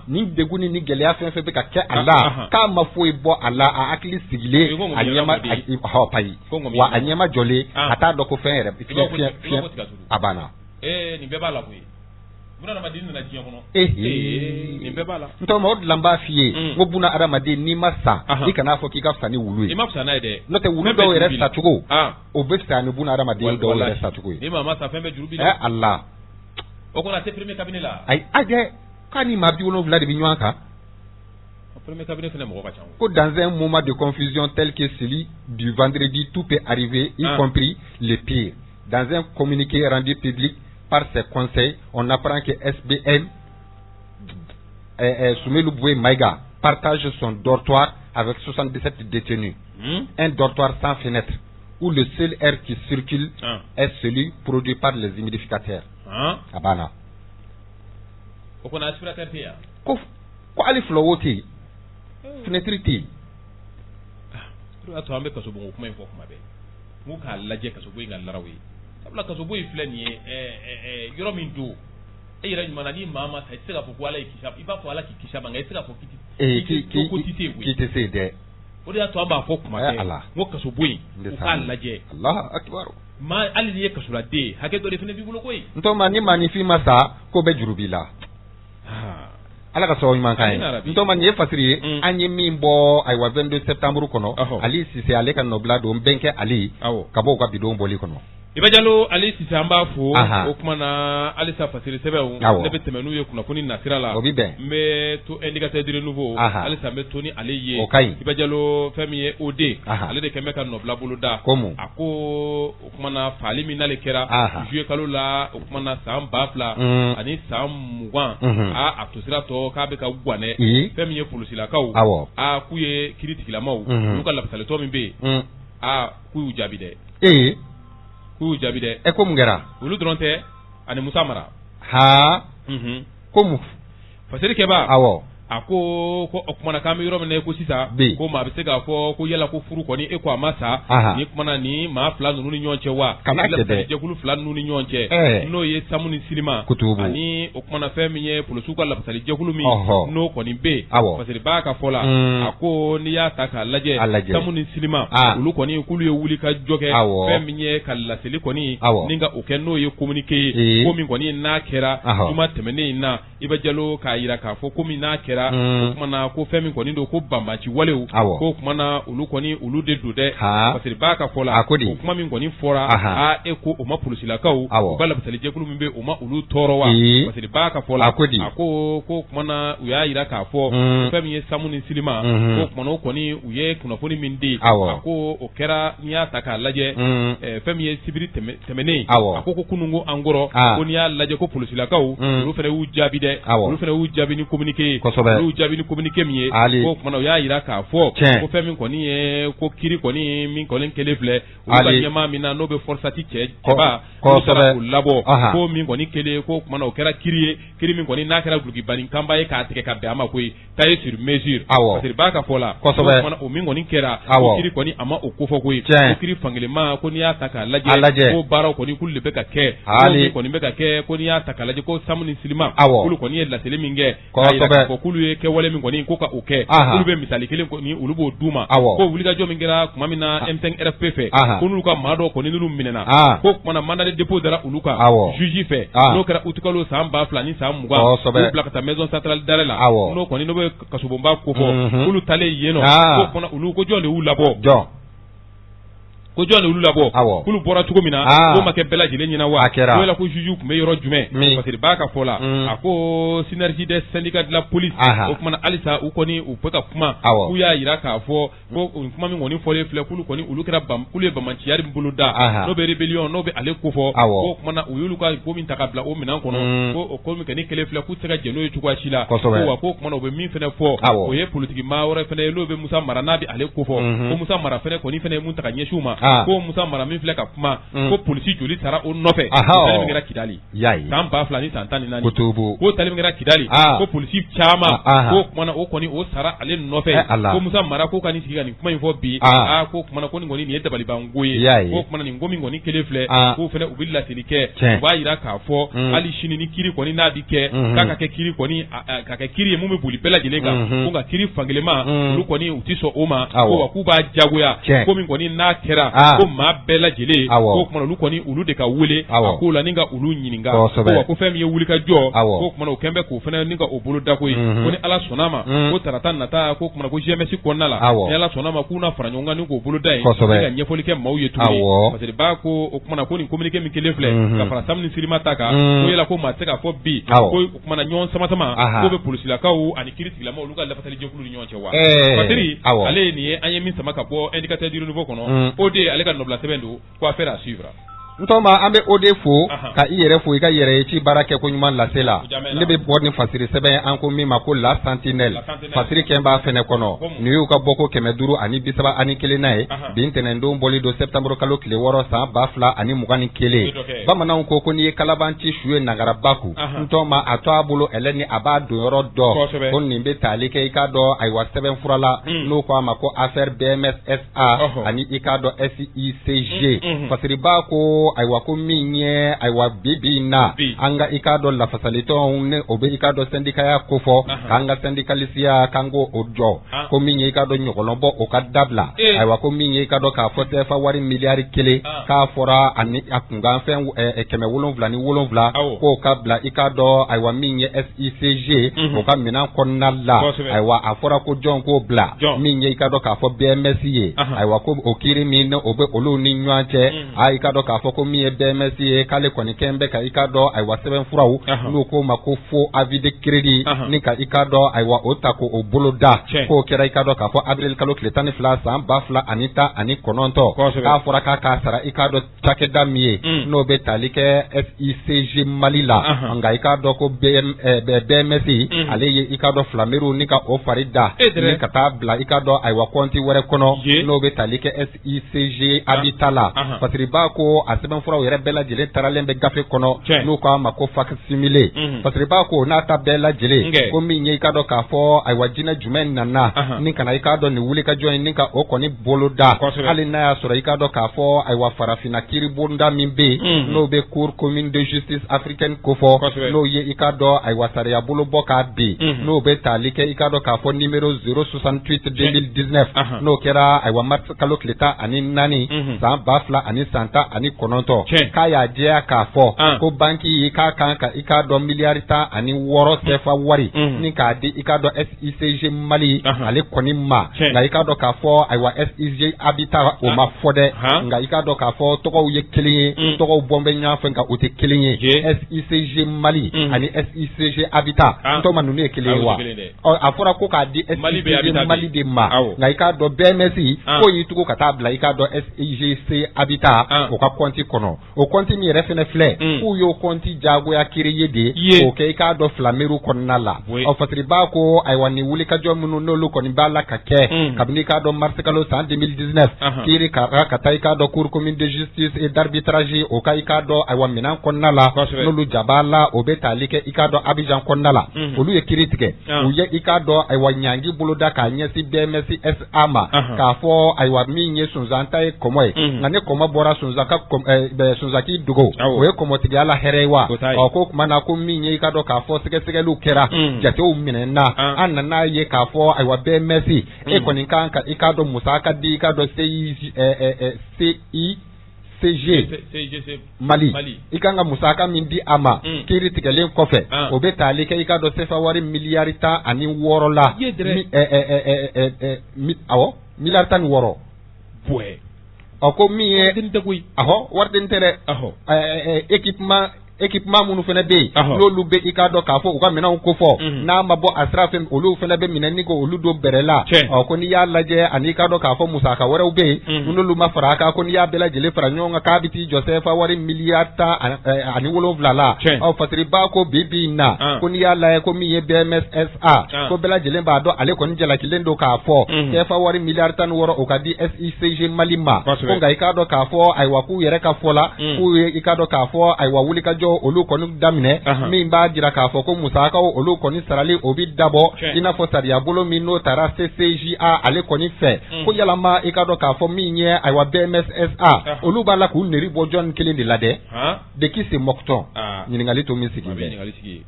ni deguni ni gele afen fe be ka ke alla ka mafoy bo alla a akli sigile anyama ha pai wa anyama jole ata do ko fere abana ni beba la boy buna na madini na tiya kono ni beba la nto mo lamba fiye ngo buna ara madini ni masa ikana fo kika fani wulu ni mafsa na de no te wulu do resta satugo o besta ni buna ara madini do resta satugo ni mama sa fembe jurubi Allah o kona te premier cabinet là ay ade kani ma bi wono vlad bi nyanka premier cabinet fene mo ka chango ko dans un moment de confusion tel que celui du vendredi tout peut arriver y compris le pire dans un communiqué rendu public par ses conseils on apprend que SBM Sumelu Boué Maïga partage son dortoir avec 77 détenus un dortoir sans fenêtre où le seul air qui circule est celui produit par les humidificateurs abana ko na aspirateur pia ko ali flowoti fenêtre to ambe kaso bongo kuma info kuma be mu ka laje kaso boy ngal larawi tabla kaso boy flani yoro min do e yɛrɛ ɲuman ni maa ma sa i tɛ se k'a fɔ ko ala ye kisa i b'a fɔ ala k'i kisa ma nka i tɛ se k'a fɔ k'i tɛ se dɛ o de y'a to an b'a fɔ kuma bɛɛ n ko kaso bo yen u k'a lajɛ hali n'i ye kasoladen hakɛ dɔ de fana b'i bolo koyi ntɔma ni maanifin ma sa ko bɛ juru b'i la ala ka sababu ɲuman kan ye ntɔma nin ye fasiri ye an ye min bɔ ayiwa 22 septembre kɔnɔ Ali Sise ale ka nɔbila don bɛnkɛ Ali ka bɔ u ka bidon bɔli kɔnɔ Iba Jalo Ali Sise an b'a fo o kuma na halisa fasiri sɛbɛnw ne bɛ tɛmɛ n'u ye kunnafoni nasira la o bi bɛn n bɛ to indicateur de nouveau halisa n bɛ to ni ale ye o kaɲi Iba Jalo fɛn min ye OD ale de kɛn bɛ ka nɔbila bolo da a ko o kuma na faali min n'ale kɛra juillet kalo la o kuma na san 2000 ani san 20 a to sira tɔ k'a bɛ ka gwanɛ fɛn min ye polisilakaw k'u ye kiiri tigilamaw olu ka lafasalitɔ min bɛ yen k'u y'u jaabi dɛ k'u jaabi dɛ e ko mun kɛra olu dɔrɔn tɛ ani Musa Mara ko mun fasirikɛba a ko o kumana k'an bɛ yɔrɔ min na ko sisan ko maa bɛ se k'a fɔ ko yala ko furu kɔni e ko a ma sa ni kumana ni maa fila ninnu ni ɲɔgɔn cɛ wa jɛkulu fila ninnu ni ɲɔgɔn cɛ n'o ye Samu ni Silima ani o kumana fɛn min ye polisiw ka lafasali jɛkulu min n'o kɔni bɛ yen fasiriba ka fɔ la a ko n'i y'a ta k'a lajɛ Samu ni Silima olu kɔni k'olu ye wuli ka jɔ kɛ fɛn min ye ka laseli kɔni ni ka o kɛ n'o ye communiqué ye ko min kɔni n'a kɛra juma tɛmɛnen in na Iba Jalo k'a jira k'a fɔ ko min n'a kɛra o kumana ko fɛn min kɔni don ko banbaci walew ko kumana olu kɔni olu de don dɛ fasiriba ka fɔ la o kuma min kɔni fɔra e ko o ma polisilakaw u ka lafasali jɛkulu min bɛ o ma olu tɔɔrɔ wa fasiriba ka fɔ la a ko kumana u y'a jira k'a fɔ fɛn min ye Samu ni Silima ko kumana o kɔni u ye kunnafoni min di a ko o kɛra n'i y'a ta k'a lajɛ fɛn min ye sibiri tɛmɛnen a ko kununko an kɔrɔ ko n'i y'a lajɛ ko polisilakaw olu fana y'u jaabi dɛ olu fana y'u jaabi ni communiqué olu jaabi ni communiqué min ye ko kumana u y'a jira k'a fɔ ko fɛn min kɔni ye ko kiiri kɔni min kɔni kelen filɛ olu ka ɲɛmaa min na n'o bɛ forçati cɛba olu sera k'u labɔ ko min kɔni kelen ko kumana o kɛra kiiri ye kiiri min kɔni n'a kɛra dulokibani kanba ye k'a tigɛ ka bɛn a ma koyi taillé sur mesure fasiriba ka fɔ la ko kumana o min kɔni kɛra ko kiiri kɔni a ma o kofɔ koyi ko kiiri fankelenma ko n'i y'a ta k'a lajɛ ko baaraw kɔni k'olu de bɛ ka kɛ ko min kɔni bɛ ka kɛ ko n'i y'a ta k'a lajɛ ko Samu ni Silima k'olu kɔni ye laseli min kɛ k'a jira k'a fɔ k'olu ye kɛwale min kɔni ko ka o kɛ olu bɛ misali kelen kɔni olu b'o d'u ma ko wulikajɔ min kɛra tuma min na M5 RFP fɛ ko n'olu ka maa dɔw kɔni n'olu minɛna ko kumana mandat de dépôt dara olu kan juge fɛ n'o kɛra août kalo san 2000 ni san 20 k'u bila ka taa maison centrale d'arrêt la n'o kɔni n'o bɛ kasobonba ko fɔ olu talen yen nɔ ko kumana olu ko jɔn de y'u labɔ ko jɔn de olu labɔ k'olu bɔra cogo min na k'o ma kɛ bɛɛ lajɛlen ɲɛna wa o la ko juge tun bɛ yɔrɔ jumɛn fasiriba ka fɔ la a ko synergie des syndicats de la police o kumana halisa u kɔni u bɛ ka kuma k'u y'a jira k'a fɔ ko kuma min kɔni fɔlen filɛ k'ulu kɔni olu kɛra k'ulu ye bamanciyari min bolo da n'o bɛ rébellion n'o bɛ ale kofɔ ko kumana u y'olu ka ko min ta ka bila o minɛn kɔnɔ ko o ko min kɛ ni kelen filɛ k'u tɛ se ka jɛ n'o ye cogoya si la ko wa ko kumana u bɛ min fɛnɛ fɔ o ye politique maa wɛrɛ fɛnɛ ye n'o bɛ Musa Mara n'a bɛ ale kofɔ ko Musa Mara fɛnɛ kɔni fɛnɛ ye mun ta ka ɲɛsin u ma ko Musa Mara min filɛ ka kuma ko polisi joli taara o nɔfɛ tali min kɛra Kidali san 2000 ni san 14 ko tali min kɛra Kidali ko polisi caman ko kumana o kɔni o sara ale nɔfɛ ko Musa Mara ko ka nin sigi ka nin kuma in fɔ bi ko kumana ko nin kɔni nin ye dabalibanko ye ko kumana nin ko min kɔni kelen filɛ ko fɛnɛ u bɛ laseli kɛ u b'a jira k'a fɔ hali sini ni kiiri kɔni n'a bi kɛ k'a ka kɛ kiiri kɔni ka kɛ kiiri ye mun bɛ boli bɛɛ lajɛlen kan ko nka kiiri fankelenma olu kɔni u tɛ sɔn o ma ko wa k'u b'a jagoya ko min kɔni n'a kɛra ko maa bɛɛ lajɛlen ko kumana olu kɔni olu de ka wele a ko la ni ka olu ɲininka ko wa ko fɛn min ye wuli ka jɔ ko kumana o kɛn bɛ k'o fɛnɛ ni ka o bolo da ko ye ko ni Ala sɔnna ma ko tarata nata ko kumana ko GMS kɔnɔna la ni Ala sɔnna ma k'u na fara ɲɔgɔn kan ni k'o bolo da ye ka ɲɛfɔli kɛ maaw ye tuguni parce que b'a ko o kumana ko nin communiqué min kelen filɛ ka fara Samu ni Silima ta kan ko yala ko maa tɛ se ka fɔ bi ko o kumana ɲɔgɔn sama ko bɛ polisilakaw ani kiiri tigilamaw olu ka lafasali jɛkulu ni ɲɔgɔn cɛ wa Fatiri ale ye nin ye an ye min sama ka bɔ indicateur du renouveau kɔnɔ o de ale ka nɔbila sɛbɛn don ko affaire à suivre. Ntɔma an bɛ o de fo ka i yɛrɛ fo i ka yɛrɛ ye ci baara kɛ ko ɲuman lase la ne bɛ bɔ ni fasiri sɛbɛn an ko min ma ko la sentinelle fasiri kɛn b'a fɛnɛ kɔnɔ nin y'u ka bɔ ko 530 ani 31 na ye bi ntɛnɛndon bɔli don septembre kalo tile 6 san 2021 bamananw ko n'i ye kalabanci su ye nagara kun ntɔma a to a bolo ɛlɛ ni a b'a don yɔrɔ dɔ ko nin bɛ tali kɛ i k'a dɔn ayiwa sɛbɛn fura la n'o ko a ma ko affaire BMS SA ani i k'a dɔn SICG fasiri b'a ko ko ayiwa ko min ye ayiwa bibi na an ka i k'a dɔn lafasalitɔnw ne o bɛ i k'a dɔn sɛndikaya ko fɔ k'an ka sɛndikalisiya k'an k'o jɔ ko min ye i k'a dɔn ɲɔgɔnlɔbɔ o ka dabila ayiwa ko min ye i k'a dɔn k'a fɔ CFA wari miliyari 1 k'a fɔra ani a kunkanfɛn 777 k'o ka bila i k'a dɔn ayiwa min ye SICG o ka minɛn kɔnɔna la ayiwa a fɔra ko jɔn k'o bila min ye i k'a dɔn k'a fɔ BMS ye ayiwa ko o kiiri min o bɛ olu ni ɲɔgɔn cɛ i k'a dɔn k'a fɔ ko min ye BMS ye k'ale kɔni kɛn bɛ ka i k'a dɔn ayiwa sɛbɛnfuraw n'u k'o ma ko faux avis de crédit ni ka i k'a dɔn ayiwa o ta k'o bolo da k'o kɛra i k'a dɔn k'a fɔ avril kalo tile 12 san 2019 k'a fɔra k'a sara i k'a dɔn cakɛda min ye n'o bɛ tali kɛ SICG Mali la nka i k'a dɔn ko BMS ale ye i k'a dɔn filameriw ni ka o fari da ni ka taa bila i k'a dɔn ayiwa kɔnti wɛrɛ kɔnɔ n'o bɛ tali kɛ SICG Habitat la Fasiriba ko a sɛbɛnfuraw yɛrɛ bɛɛ lajɛlen taralen bɛ gafe kɔnɔ n'u k'a ma ko facsimile Fasiriba ko n'a ta bɛɛ lajɛlen ko min ye i k'a dɔn k'a fɔ ayiwa jinɛ jumɛn nana ni kana i k'a dɔn nin wulikajɔ in ni ka o kɔni bolo da hali n'a y'a sɔrɔ i k'a dɔn k'a fɔ ayiwa farafinna kiiri bonda min bɛ yen n'o bɛ cour commune de justice africaine ko fɔ n'o ye i k'a dɔn ayiwa sariya bolo bɔ k'a bin n'o bɛ tali kɛ i k'a dɔn k'a fɔ numéro 068 2019 n'o kɛra ayiwa mars kalo tile 14 san 2019 k'a y'a jɛya k'a fɔ ko banki yi k'a kan ka i k'a dɔn miliyari 16 CFA wari ni k'a di i k'a dɔn SICG Mali ale kɔni ma nka i k'a dɔn k'a fɔ ayiwa SICG Habitat o ma fɔ dɛ nka i k'a dɔn k'a fɔ tɔgɔw ye kelen ye tɔgɔw bɔn bɛ ɲɔgɔn fɛ nka o tɛ kelen ye SICG Mali ani SICG Habitat ntɔ ma ninnu ye kelen ye wa a fɔra ko k'a di SICG Mali de ma nka i k'a dɔn BMS ko y'i tugu ka taa bila i k'a dɔn SICG Habitat o ka kɔnti kɔnɔ o kɔnti min yɛrɛ fɛnɛ filɛ k'u y'o kɔnti jagoya kiiri ye de k'o kɛ i k'a dɔn filameriw kɔnɔna la Fasiriba ko ayiwa nin wulikajɔ minnu n'olu kɔni b'a la ka kɛ kabini i k'a dɔn mars kalo san 2019 kiiri ka taa i k'a dɔn cour commune de justice et d'arbitrage o ka i k'a dɔn ayiwa minɛn kɔnɔna la n'olu jab'a la o bɛ tali kɛ i k'a dɔn Abidjan kɔnɔna la olu ye kiiri tigɛ u ye i k'a dɔn ayiwa ɲangi boloda k'a ɲɛsin BMS SA ma k'a fɔ ayiwa min ye Sunzan ta ye kɔmɔ ye nka ne kɔmɔ bɔra Sunzaki dogo o ye kɔmɔtigiya la hɛrɛ ye wa ko tuma na ko min ye i k'a dɔn k'a fɔ sɛgɛsɛgɛliw kɛra jatew minɛna an nana ye k'a fɔ ayiwa BMS e kɔni kan ka i k'a dɔn musaka di i k'a dɔn CICG Mali i kan ka musaka min di a ma kiiri tigɛlen kɔfɛ o bɛ tali kɛ i k'a dɔn CFA wari miliyari 16 la miliyari 16 ko min ye wari den tɛ dɛ équipement minnu fana bɛ yen n'olu bɛ i k'a dɔn k'a fɔ u ka minɛnw ko fɔ n'a ma bɔ a sira fɛ olu fana bɛ minɛ ni ko olu don bɛrɛ la ko n'i y'a lajɛ ani i k'a dɔn k'a fɔ musaka wɛrɛw bɛ yen n'olu ma fara a kan ko n'i y'a bɛɛ lajɛlen fara ɲɔgɔn kan k'a bɛ t'i jɔ CFA wari miliyari 17 la Fasiriba ko bi na ko n'i y'a lajɛ ko min ye BMS SA ko bɛɛ lajɛlen b'a dɔn ale kɔni jalakilen don k'a fɔ CFA wari miliyari 16 o ka di SICG Mali ma ko nka i k'a dɔn k'a fɔ ayiwa k'u yɛrɛ ka fɔ la k'u ye i k'a dɔn k'a fɔ ayiwa wulikajɔ olu kɔni daminɛ min b'a jira k'a fɔ ko musakaw olu kɔni sarali o bi dabɔ i n'a fɔ sariya bolo min n'o taara CCJA ale kɔni fɛ ko yalama i ka dɔn k'a fɔ min ye ayiwa BMS SA olu b'a la k'u neri bɔ jɔn kelen de la dɛ de qui se moque-t-on ɲininkali to min sigi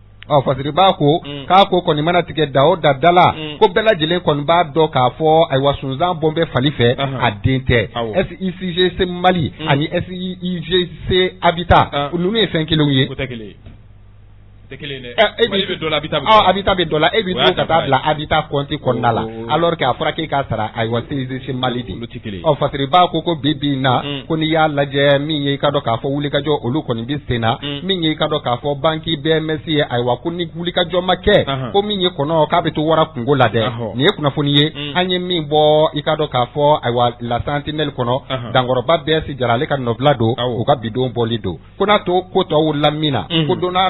Fasiriba ko k'a ko kɔni mana tigɛ da o da la ko bɛɛ lajɛlen kɔni b'a dɔn k'a fɔ ayiwa Sunzan bɔn bɛ fali fɛ a den tɛ SICG Mali ani SICG Habitat ninnu ye fɛn kelenw ye Habitat bɛ dɔ la e bɛ to ka taa bila Habitat compte kɔnɔna la alors que a fɔra k'e k'a sara ayiwa CICG Mali de Fasiriba ko bi na ko n'i y'a lajɛ min ye i ka dɔn k'a fɔ wulikajɔ olu kɔni bɛ sen na min ye i ka dɔn k'a fɔ banki BMS ye ayiwa ko ni wulikajɔ ma kɛ ko min ye kɔnɔ k'a bɛ to wara kungo la dɛ nin ye kunnafoni ye an ye min bɔ i ka dɔn k'a fɔ ayiwa La Sentinelle kɔnɔ dankɔrɔba bɛɛ si jara ale ka nɔbila don u ka bidon bɔli don ko n'a to ko tɔw lamina ko don n'a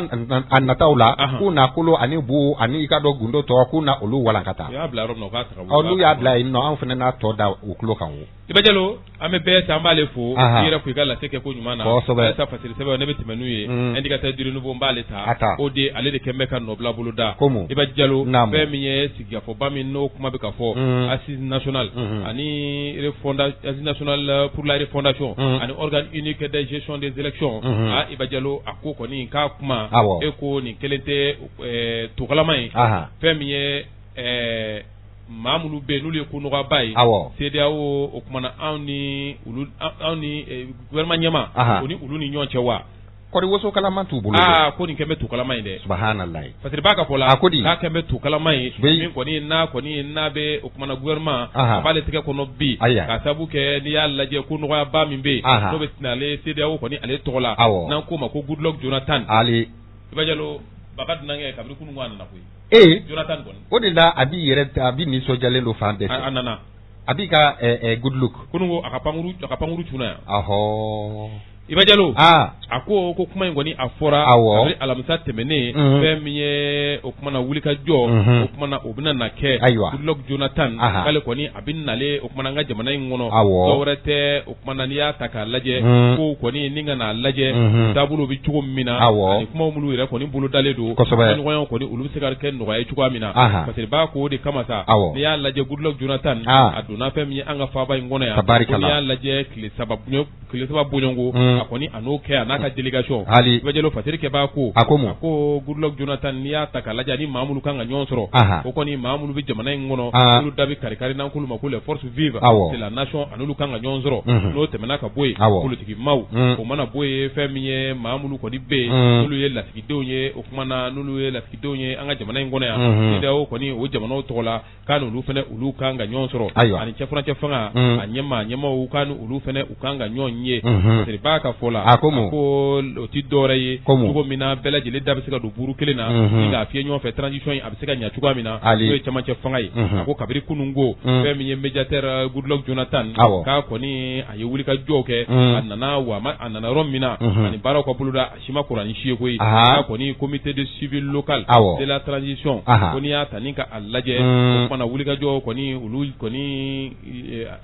nataw la k'u na kolo ani bu ani i ka dɔn gundo tɔ k'u na olu walankata n'u y'a bila yen nɔ an fana n'a tɔ da u tulo kan ibajalo ame be sambale fo ira ku igala seke ko nyumana sa fasiri sebe ne beti menu ye indicateur du renouveau mbale ta ode ale de kembe kan nobla buluda ibajalo be miye sigia fo bami no kuma be ka fo assise nationale ani assise nationale pour la refondation ani organe unique de gestion des élections ibajalo akoko ni ka kuma eko ni kelente tukalamai be miye mamulu be nulu ko no gabai CDAO o kuma na awni gouvernement nyama oni ulu ni nyonche wa kodi woso kala mantu bulu ko ni kembe tu kala mai de subhanallah parce que baka pola ka kembe tu kala mai min ko ni na be o kuma na gouvernement abale tike ko no bi ka sabu ke ni yalla je ko no ba min be no be tinale CDAO ko ni ale tola nan ko ma ko Goodluck Jonathan ali ibajalo bakat nange kabri kunu ngwana na koy Jonathan gon o de la abi yere abi ni so jale lo fande anana abi ka Goodluck kunu ngo akapanguru tuna aho ibajalo ako ko kuma ngoni afora abri alamsa temene femiye o kuma na wulika jo o kuma na obina na ke Goodluck Jonathan kale koni abin nale o kuma na ngaje manay ngono dowrete o kuma na niya taka laje ko koni ninga na laje dabulu bi chugo mina ani kuma mulu ire koni bulu daledo ni ngoyon koni ulu sekar ken no ay chugo mina parce ba ko de kamasa niya laje Goodluck Jonathan aduna femiye anga fa bay ngono ya niya laje kile sababu nyongo akoni anoke anaka delegation ibajelo fatiri ke ba ko ako Goodluck Jonathan niya taka laje ni mamulu kanga nyonsoro ko koni mamulu bi jamana ngono ulu dabi karikari nan kulu makule force vive c'est la nation anulu kanga nyonsoro no temena ka boy politique maw o mana boy femiye mamulu ko dibbe nulu ye la sikidonye o kuma na nulu ye la sikidonye anga jamana ngono ya ndeo koni o jamana tola kanu lu fene ulu kanga nyonsoro ani chefanga anyema u kanu ulu fene ukanga nyonye c'est ba ka fola ko otidore ye ko mina bela jele dabe sika do buru kelena inga fie nyon fe transition abisika nya chugwa mina ko chama chefanga yi ko kabiri kunungo femiye mediateur Goodluck Jonathan ka koni ayewuli ka joke anana romina ani bara ko buluda shima kurani shiye ko ka koni comité de civil local de la transition koni ata ninka allaje ko na wuli ka jo koni ulu koni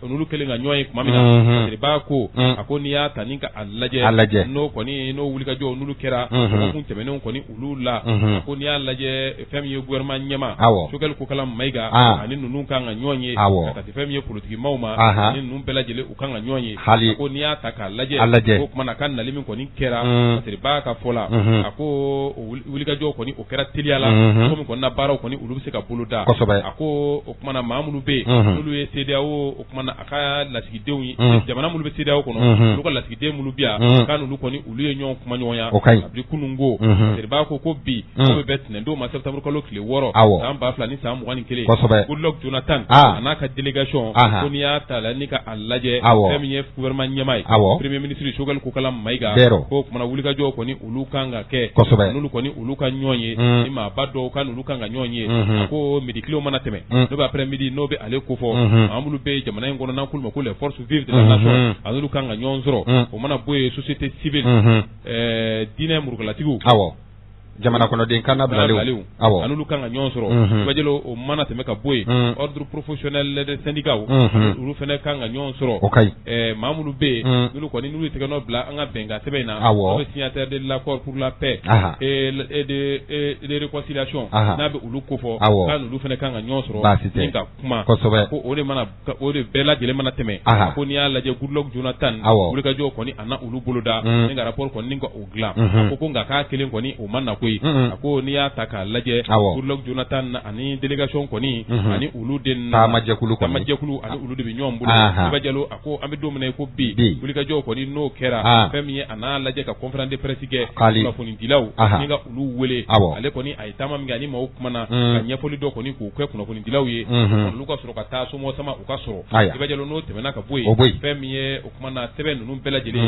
onulu kelenga nyoy kuma mina ba ko akoni ata ninka allaje no koni no wuli ka jo onulu kera ko kun temene koni ulula koni allaje femiye gouvernement nyama shogal ko kala maiga ani nunu kanga nyonye kati femiye politique mauma ani nunu bela jele ukanga nyonye ko niya taka laje ko kuma na kan na limin koni kera tiri ba ka fola ako wuli ka jo koni o kera tiliala ko mi koni na baraw koni ulu se ka buluda ako o kuma na mamulu be ulu ye CDAO o kuma na aka lasigi dewi jamana mulu be CDAO kono lu ko lasigi de mulu bia kan ulu koni ulu ye nyon kuma nyonya abri kunungo tiri ba ko bi ko be betne do ma septembre ko lokle woro samba fla ni sam wani kele Goodluck Jonathan anaka delegation ko niya tala nika allaje femiye gouvernement nyamai premier ministre shogal ko kala maiga ko kuma wuli ka jo ko ni ulu kanga ke nulu ko ni ulu ka nyonye ni ma baddo kan ulu kanga nyonye ko midi kilo mana teme no ba après midi no be ale ko fo amulu be jamana ngono na kulma ko les forces vives de la nation anulu kanga nyonzoro o mana boye société civile dine murugala tigu jamana kono den kana blalew anulu kanga nyonsoro bajelo o mana teme ka boy ordre professionnel de syndicat ulu fene kanga nyonsoro mamulu be nulu ko ni nulu tege no bla anga benga sebena o signataire de l'accord pour la paix et de réconciliation na be ulu kofo kan ulu fene kanga nyonsoro ninga kuma ko o de mana o de bela jele mana teme ko ni ala je Goodluck Jonathan ulu ka jo ko ni ana ulu buluda ninga rapport ko ninga ogla ko nga ka kelen ko ni o manna ko ako ni ya taka laje Goodluck Jonathan ani delegation koni ani ulu den tamajekulu ani ulu de nyombulu bajalo ako ambe domine ko bi bulika jo koni no kera femiye ana laje ka conférence de presse ge ka foni dilaw ninga ulu wele ale koni ay tamam ngani ma ukmana ka nyepoli do koni ku kwe kuna foni dilaw ye lu ko soro ka taso mo sama ukasoro bajalo no temena ka boy femiye ukmana tebe nunu bela jele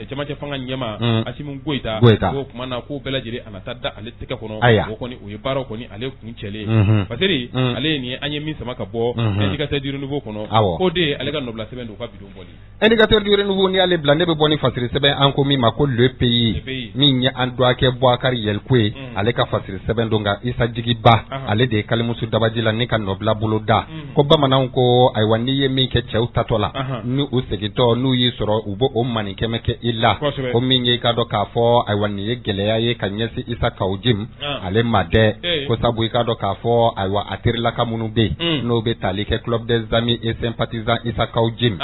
chama cha fanga nyema asimu goita ko ukmana ko bela jele anata taa ale tɛgɛ kɔnɔ o kɔni o ye baaraw kɔni ale kun cɛlen parce que ale ni an ye min sama ka bɔ indicateur du renouveau kɔnɔ o de ale ka nɔbila sɛbɛn don ka bidon bɔli indicateur du renouveau ni ale bila ne bɛ bɔ ni fasiri sɛbɛn an ko min ma ko le pays min ye an doakɛ Bouakari Yelkoe ale ka fasiri sɛbɛn don nka Isa Jigiba ale de ye Kalimusu Dabaji la ni ka nɔbila bolo da ko bamananw ko ayiwa n'i ye min kɛ cɛw tatɔ la ni u segintɔ n'u y'i sɔrɔ u b'o maninkɛmɛ kɛ i la ko min ye i ka dɔn k'a fɔ ayiwa nin ye gɛlɛya ye ka ɲɛsin Isa Kaojim ale ma dɛ ko sabu i ka dɔn k'a fɔ ayiwa a terilaka minnu bɛ yen n'o bɛ tali kɛ club des amis et sympathisants Isa Kaojim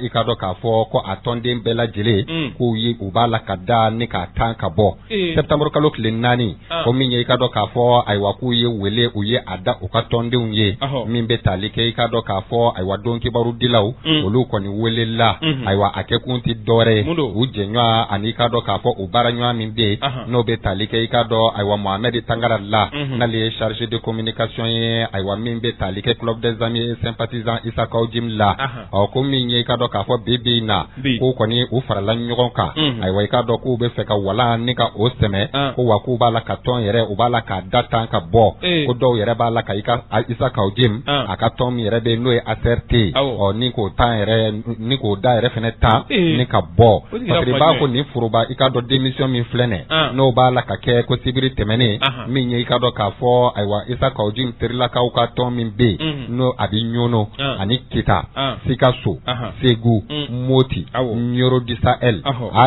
i ka dɔn k'a fɔ ko a tɔnden bɛɛ lajɛlen k'u ye u b'a la ka da ni k'a tan ka bɔ septembre kalo tile 4 ko min ye i ka dɔn k'a fɔ ayiwa k'u ye wele u ye a da u ka tɔndenw ye min bɛ tali kɛ i ka dɔn k'a fɔ ayiwa don kibaru dilaw olu kɔni welela ayiwa a kɛ kun tɛ dɔwɛrɛ ye u jɛɲɔgɔn ani i ka dɔn k'a fɔ u baaraɲɔgɔn min bɛ yen n'o bɛ tali kɛ i ka dɔn ayiwa Mohamed Tangara la n'ale ye chargé de communication ye ayiwa min bɛ tali kɛ club des amis et sympathisants Isa Kaojim la ko min ye i ka dɔn k'a fɔ bi in na k'u kɔni u farala ɲɔgɔn kan ayiwa i ka dɔn k'u bɛ fɛ ka walan ni ka o sɛmɛ ko wa k'u b'a la ka tɔn yɛrɛ u b'a la k'a da tan ka bɔ ko dɔw yɛrɛ b'a la ka Isa Kaojim a ka tɔn min yɛrɛ bɛ n'o ye ACRT ni k'o tan yɛrɛ ni k'o da yɛrɛ fɛnɛ tan ni ka bɔ parce que b'a ko nin foroba i ka dɔn démission min filɛ nin n'o b'a la ka kɛ ko sibiri tɛmɛnen min ye i ka dɔn k'a fɔ ayiwa Isa Kaojim terilakaw ka tɔn min bɛ yen n'o a bɛ ɲɔnɔ ani Kita Sikaso Segu Moti Nyoro du Sahel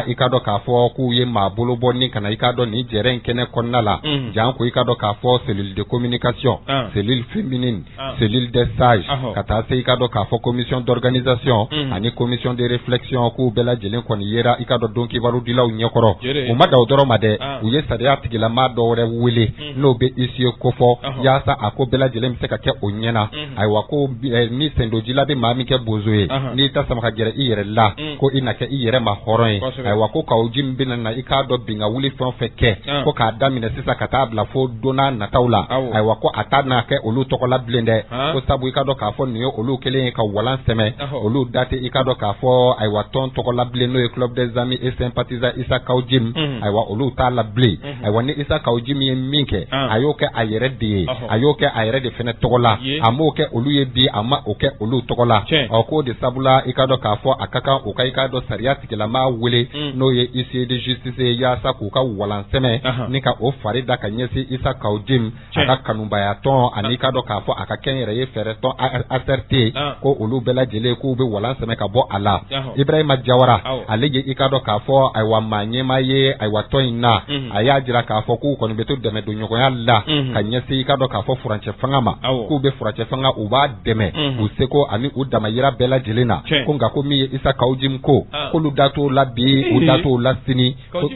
i ka dɔn k'a fɔ k'u ye maa bolo bɔ ni kana i ka dɔn nin jɛrɛ in kɛnɛ kɔnɔna la jan ko i ka dɔn k'a fɔ cellule de communication cellule féminine cellule des sages ka taa se i ka dɔn k'a fɔ commission d'organisation ani commission de réflexion k'u bɛɛ lajɛlen kɔni yera i ka dɔn don kibaru dilaw ɲɛkɔrɔ u ma da o dɔrɔn ma dɛ u ye sariya tigilama dɔ wɛrɛ wele n'o bɛ isi kofɔ yaasa a ko bɛɛ lajɛlen bɛ se ka kɛ o ɲɛna ayiwa ko ni sendojila bɛ maa min kɛ bozo ye n'i ta sama ka gɛrɛ i yɛrɛ la ko i na kɛ i yɛrɛ ma hɔrɔn ye ayiwa ko Kaojim bɛna na i k'a dɔn binga wuli fɛn o fɛn kɛ ko k'a daminɛ sisan ka taa bila fo donna nataw la ayiwa ko a ta n'a kɛ olu tɔgɔ la bilen dɛ ko sabu i ka dɔn k'a fɔ nin ye olu kelen ye ka walan sɛmɛ olu date i ka dɔn k'a fɔ ayiwa tɔn tɔgɔ la bilen n'o ye club des amis et sympathisants Isa Kaojim ayiwa olu t'a la bilen ayiwa ni Isa Kaojim ye min kɛ a y'o kɛ a yɛrɛ de ye a y'o kɛ a yɛrɛ de fɛnɛ tɔgɔ la a m'o kɛ olu ye bi a ma o kɛ olu tɔgɔ la k'o de sabula i ka dɔn k'a fɔ a ka kan o ka i ka dɔn sariya tigilama wele n'o ye huissier de justice ye yaasa k'u ka walan sɛmɛ ni ka o fari da ka ɲɛsin Isa Kaojim a ka kanubaya tɔn ani i ka dɔn k'a fɔ a ka kɛ n yɛrɛ ye fɛɛrɛ tɔn ACRT ko olu bɛɛ lajɛlen k'u bɛ walan sɛmɛ ka bɔ a la Ibrahima Jawara ale ye i ka dɔn k'a fɔ ayiwa maa ɲɛmaa ye ayiwa tɔn in na a y'a jira k'a fɔ k'u kɔni bɛ to dɛmɛ don ɲɔgɔnya la ka ɲɛsin i ka dɔn k'a fɔ furancɛ fanga ma k'u bɛ furancɛ fanga u b'a dɛmɛ u seko ani u damayira bɛɛ lajɛlen na ko nka ko min ye Isa Kaojim ko k'olu da t'o la bi u da t'o la sini k'u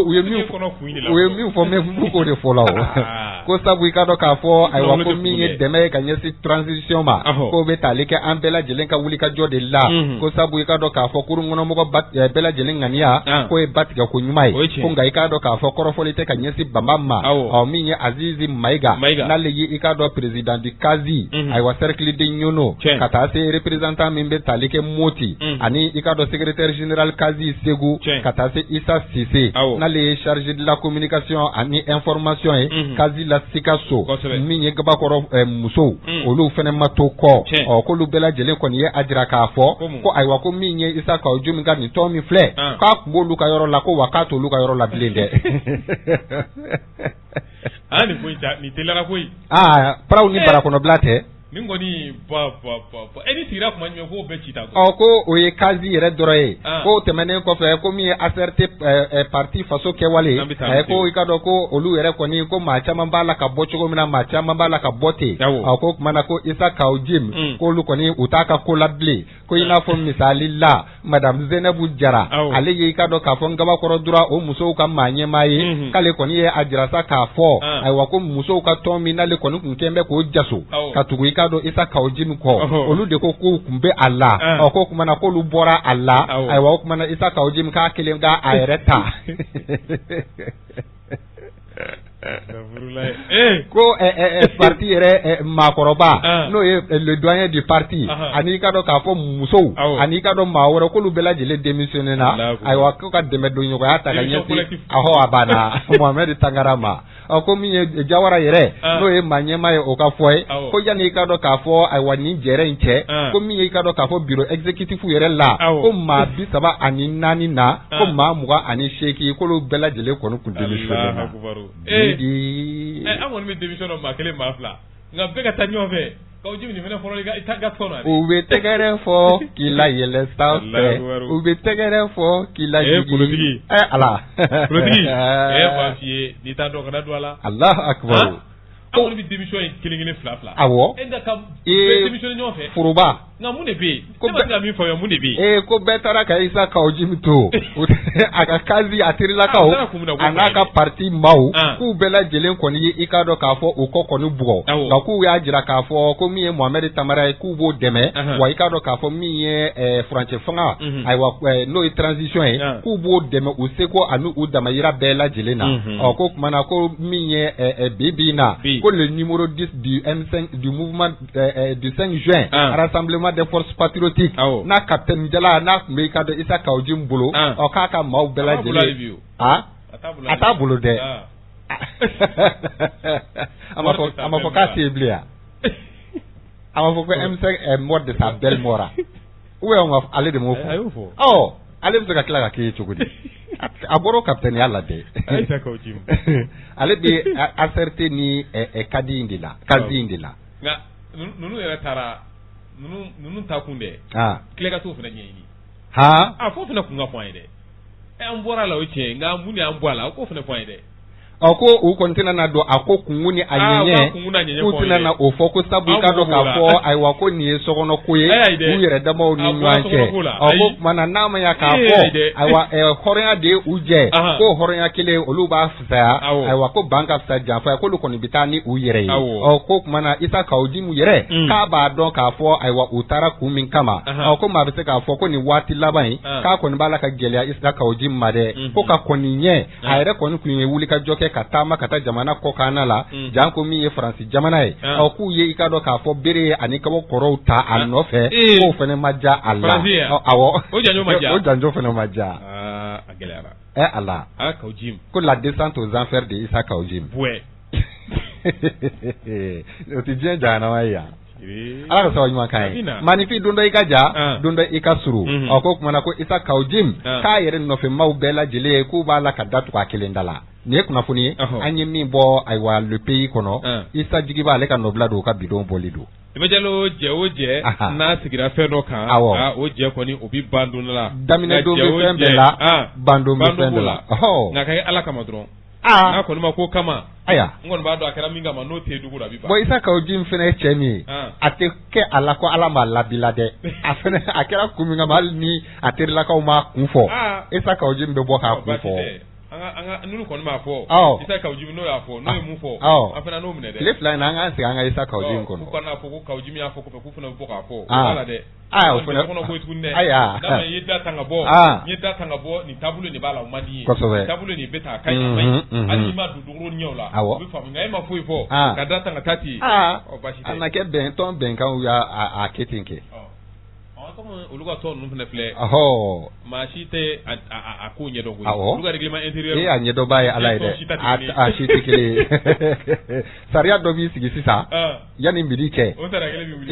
u ye min fɔ mɛ f'u k'o de fɔ la o ko sabu i ka dɔn k'a fɔ ayiwa ko min ye dɛmɛ ye ka ɲɛsin transition ma k'o bɛ tali kɛ an bɛɛ lajɛlen ka wuli ka jɔ de la ko sabu i ka dɔn k'a fɔ kurun kɔnɔmɔgɔ bɛɛ lajɛlen ŋaniya k'o ye ba tigɛ ko ɲuman ye ko nka i k'a dɔn k'a fɔ kɔrɔfɔli tɛ ka ɲɛsin Bamba ma min ye Azizi Mayiga n'ale ye i k'a dɔn président du Kazi ayiwa cercle de Ɲono ka taa se représentant min bɛ tali kɛ Moti ani i k'a dɔn secrétaire général Kazi Segu ka taa se Isa Sise n'ale ye chargé de la communication ani information ye Kazi la Sikaso min ye gabakɔrɔ musow olu fɛnɛ ma to kɔ k'olu bɛɛ lajɛlen kɔni ye a jira k'a fɔ ko ayiwa ko min ye Isa Kaojim ka nin tɔn min filɛ k'a kun b'olu ka yɔrɔ la ko wa k'a t'olu ka yɔrɔ la bilen dɛ nin teliyara koyi paraw ni barakɔnɔbila tɛ nin kɔni ni sigira kuma ɲuman k'o bɛɛ ci ta ko o ye Kazi yɛrɛ dɔrɔn ye ko tɛmɛnen kɔfɛ ko min ye ACRT parti faso kɛwale ko i ka dɔn ko olu yɛrɛ kɔni ko maa caman b'a la ka bɔ cogo min na maa caman b'a la ka bɔ ten ko tuma na ko Isa Kaojim k'olu kɔni u t'a ka ko la bilen ko i n'a fɔ misali la madame Zeinabu Jara ale ye i ka dɔn k'a fɔ n gabakɔrɔ dura o musow ka maa ɲɛmaa ye k'ale kɔni ye a jira sa k'a fɔ ayiwa ko musow ka tɔn min n'ale kɔni kun kɛn bɛ k'o jaso ka tugu i ka dɔn Isa Kaojim kɔ olu de ko k'u kun bɛ a la ko kuma na k'olu bɔra a la ayiwa o kuma na Isa Kaojim k'a kelen k'a a yɛrɛ ta ko parti yɛrɛ maakɔrɔba n'o ye le doyen du parti ani ka dɔn k'a fɔ musow ani ka dɔn maa wɛrɛ k'olu bɛɛ lajɛlen démissionné na ayiwa ko ka dɛmɛ don ɲɔgɔnya ta ka ɲɛsin a banna Mohamed Tangara ma ko min ye Jawara yɛrɛ n'o ye maa ɲɛmaa ye o ka fɔ ye ko yanni i ka dɔn k'a fɔ ayiwa nin jɛrɛ in cɛ ko min ye i ka dɔn k'a fɔ bureau exécutif yɛrɛ la ko maa 34 na ko maa 28 k'olu bɛɛ lajɛlen kɔni kun démissionné na. an kɔni bɛ démission dɔ maa kelen maa fila nka bɛɛ ka taa ɲɔgɔn fɛ k'aw ji min fana fɔlɔ i ka tɔnɔ. u bɛ tɛgɛrɛ fɔ k'i la yɛlɛ sanfɛ u bɛ tɛgɛrɛ fɔ k'i la jigin. politigi ala. politigi b'a f'i ye n'i t'a dɔn kana don a la. Alahu akibaru. an kɔni bɛ démission ye kelen fila. awɔ. e ka bɛɛ démissionné ɲɔgɔn fɛ. foroba. nka mun de bɛ yen. ne ma se ka min fɔ yan mun de bɛ yen. ko bɛɛ taara ka Isa Kaojimi to a ka kazi a terilakaw a n'a ka parti maaw k'u bɛɛ lajɛlen kɔni ye i ka dɔn k'a fɔ u kɔ kɔni bugɔ nka k'u y'a jira k'a fɔ ko min ye Mohamed Tamara ye k'u b'o dɛmɛ wa i ka dɔn k'a fɔ min ye furancɛ fanga ayiwa n'o ye transition ye k'u b'o dɛmɛ u seko ani u damayira bɛɛ lajɛlen na ko tuma na ko min ye bi na ko le numéro 10 du M5 du mouvement du 5 juin rassemblement des forces patriotiques n'a capitaine Jala n'a tun bɛ i ka dɔn Isa Kaojimi bolo k'a ka maaw bɛɛ lajɛlen a t'a bolo dɛ a ma fɔ k'a se bilen yan a ma fɔ ko M5 est mort de sa belle mort ou bien ale de m'o fɔ ale bɛ se ka tila ka kɛ cogo di a bɔra o capitaine ya la dɛ ale bɛ ACRT ni kadi in de la nka ninnu yɛrɛ taara ninnu ta kun dɛ tile ka t'o fana ɲɛɲini fo fana kun ka fɔ an ye dɛ an bɔra la o tiɲɛ nka mun de y'an bɔ a la k'o fana fɔ an ye dɛ ko u kɔni tɛna na don a ko kungun ni a ɲɛɲɛ k'u tɛna na o fɔ ko sabu i ka dɔn k'a fɔ ayiwa ko nin ye sokɔnɔ ko ye u yɛrɛ damaw ni ɲɔgɔn cɛ ko tuma na n'a ma ya k'a fɔ ayiwa hɔrɔnya de ye u jɛ ko hɔrɔnya kelen olu b'a fisaya ayiwa ko ban ka fisa janfa ye k'olu kɔni bɛ taa ni u yɛrɛ ye ko tuma na Isa Kaojimi yɛrɛ k'a b'a dɔn k'a fɔ ayiwa u taara kun min kama ko maa bɛ se k'a fɔ ko nin waati laban in k'a kɔni b'a la ka gɛlɛya Isa Kaojimi ma dɛ ko ka kɔni ɲɛ a yɛrɛ kɔni kun ye wuli ka jɔ kɛ ka taama ka taa jamana kɔkan la jan ko min ye Faransi jamana ye k'u ye i ka dɔn k'a fɔ bere ye ani kabɔ kɔrɔw ta a nɔfɛ k'o fana ma ja a la awɔ o janjo fana ma ja a gɛlɛyara ala Kaojimi ko la descente aux enfers de Isa Kaojimi o tɛ diɲɛ jahanama ye yan ala ka sababu ɲuman kan ye maanifin don dɔ i ka ja don dɔ i ka surun ko kumana ko Isa Kaojimi k'a yɛrɛ nɔfɛ maaw bɛɛ lajɛlen ye k'u b'a la ka datugu a kelen da la nin ye kunnafoni ye an ye min bɔ ayiwa le pays kɔnɔ Isa Jigiba ale ka nɔbila don o ka bidon bɔli don Ibajalo jɛ o jɛ n'a sigira fɛn dɔ kan o jɛ kɔni o bɛ ban don la daminɛ don bɛ fɛn bɛɛ la ban don bɛ fɛn bɛɛ la nka ka ye ala kama dɔrɔn n'a kɔni ma ko kama aya n kɔni b'a dɔn a kɛra min kama n'o tɛ dugu la bi ban bon Isa Kaojimi fana ye cɛ min ye a tɛ kɛ a la ko ala m'a labila dɛ a fana a kɛra kun min kama hali ni a terilakaw m'a kun fɔ Isa Kaojimi bɛ bɔ k'a kun fɔ an ka n'olu kɔni m'a fɔ Isa Kaojimi n'o y'a fɔ n'o ye mun fɔ an fana n'o minɛ dɛ tile fila in na an k'an sigi an ka Isa Kaojimi kɔnɔ k'u kana fɔ ko Kaojimi y'a fɔ kɔfɛ k'u fana bɛ bɔ k'a fɔ o b'a la dɛ o fana kɔnɔ ko tuguni dɛ aya n'a ye da tan ka bɔ n ye da tan ka bɔ nin taabolo de b'a la o man di ye kosɛbɛ taabolo de bɛ taa a ka ɲi a ma ɲi hali n'i ma don dugukolo ɲɛw la o bɛ faamu nka e ma foyi fɔ ka da tan ka taa ten basi tɛ a na kɛ bɛntɔn bɛnkanw y'a kɛ ten kɛ comme olu ka tɔn ninnu fana filɛ maa si tɛ a ko ɲɛdɔn koyi olu ka règlement intérieur a ɲɛdɔnbaa ye ala ye dɛ a si tɛ kelen ye sariya dɔ b'i sigi sisan yanni midi cɛ o sariya kelen bɛ wuli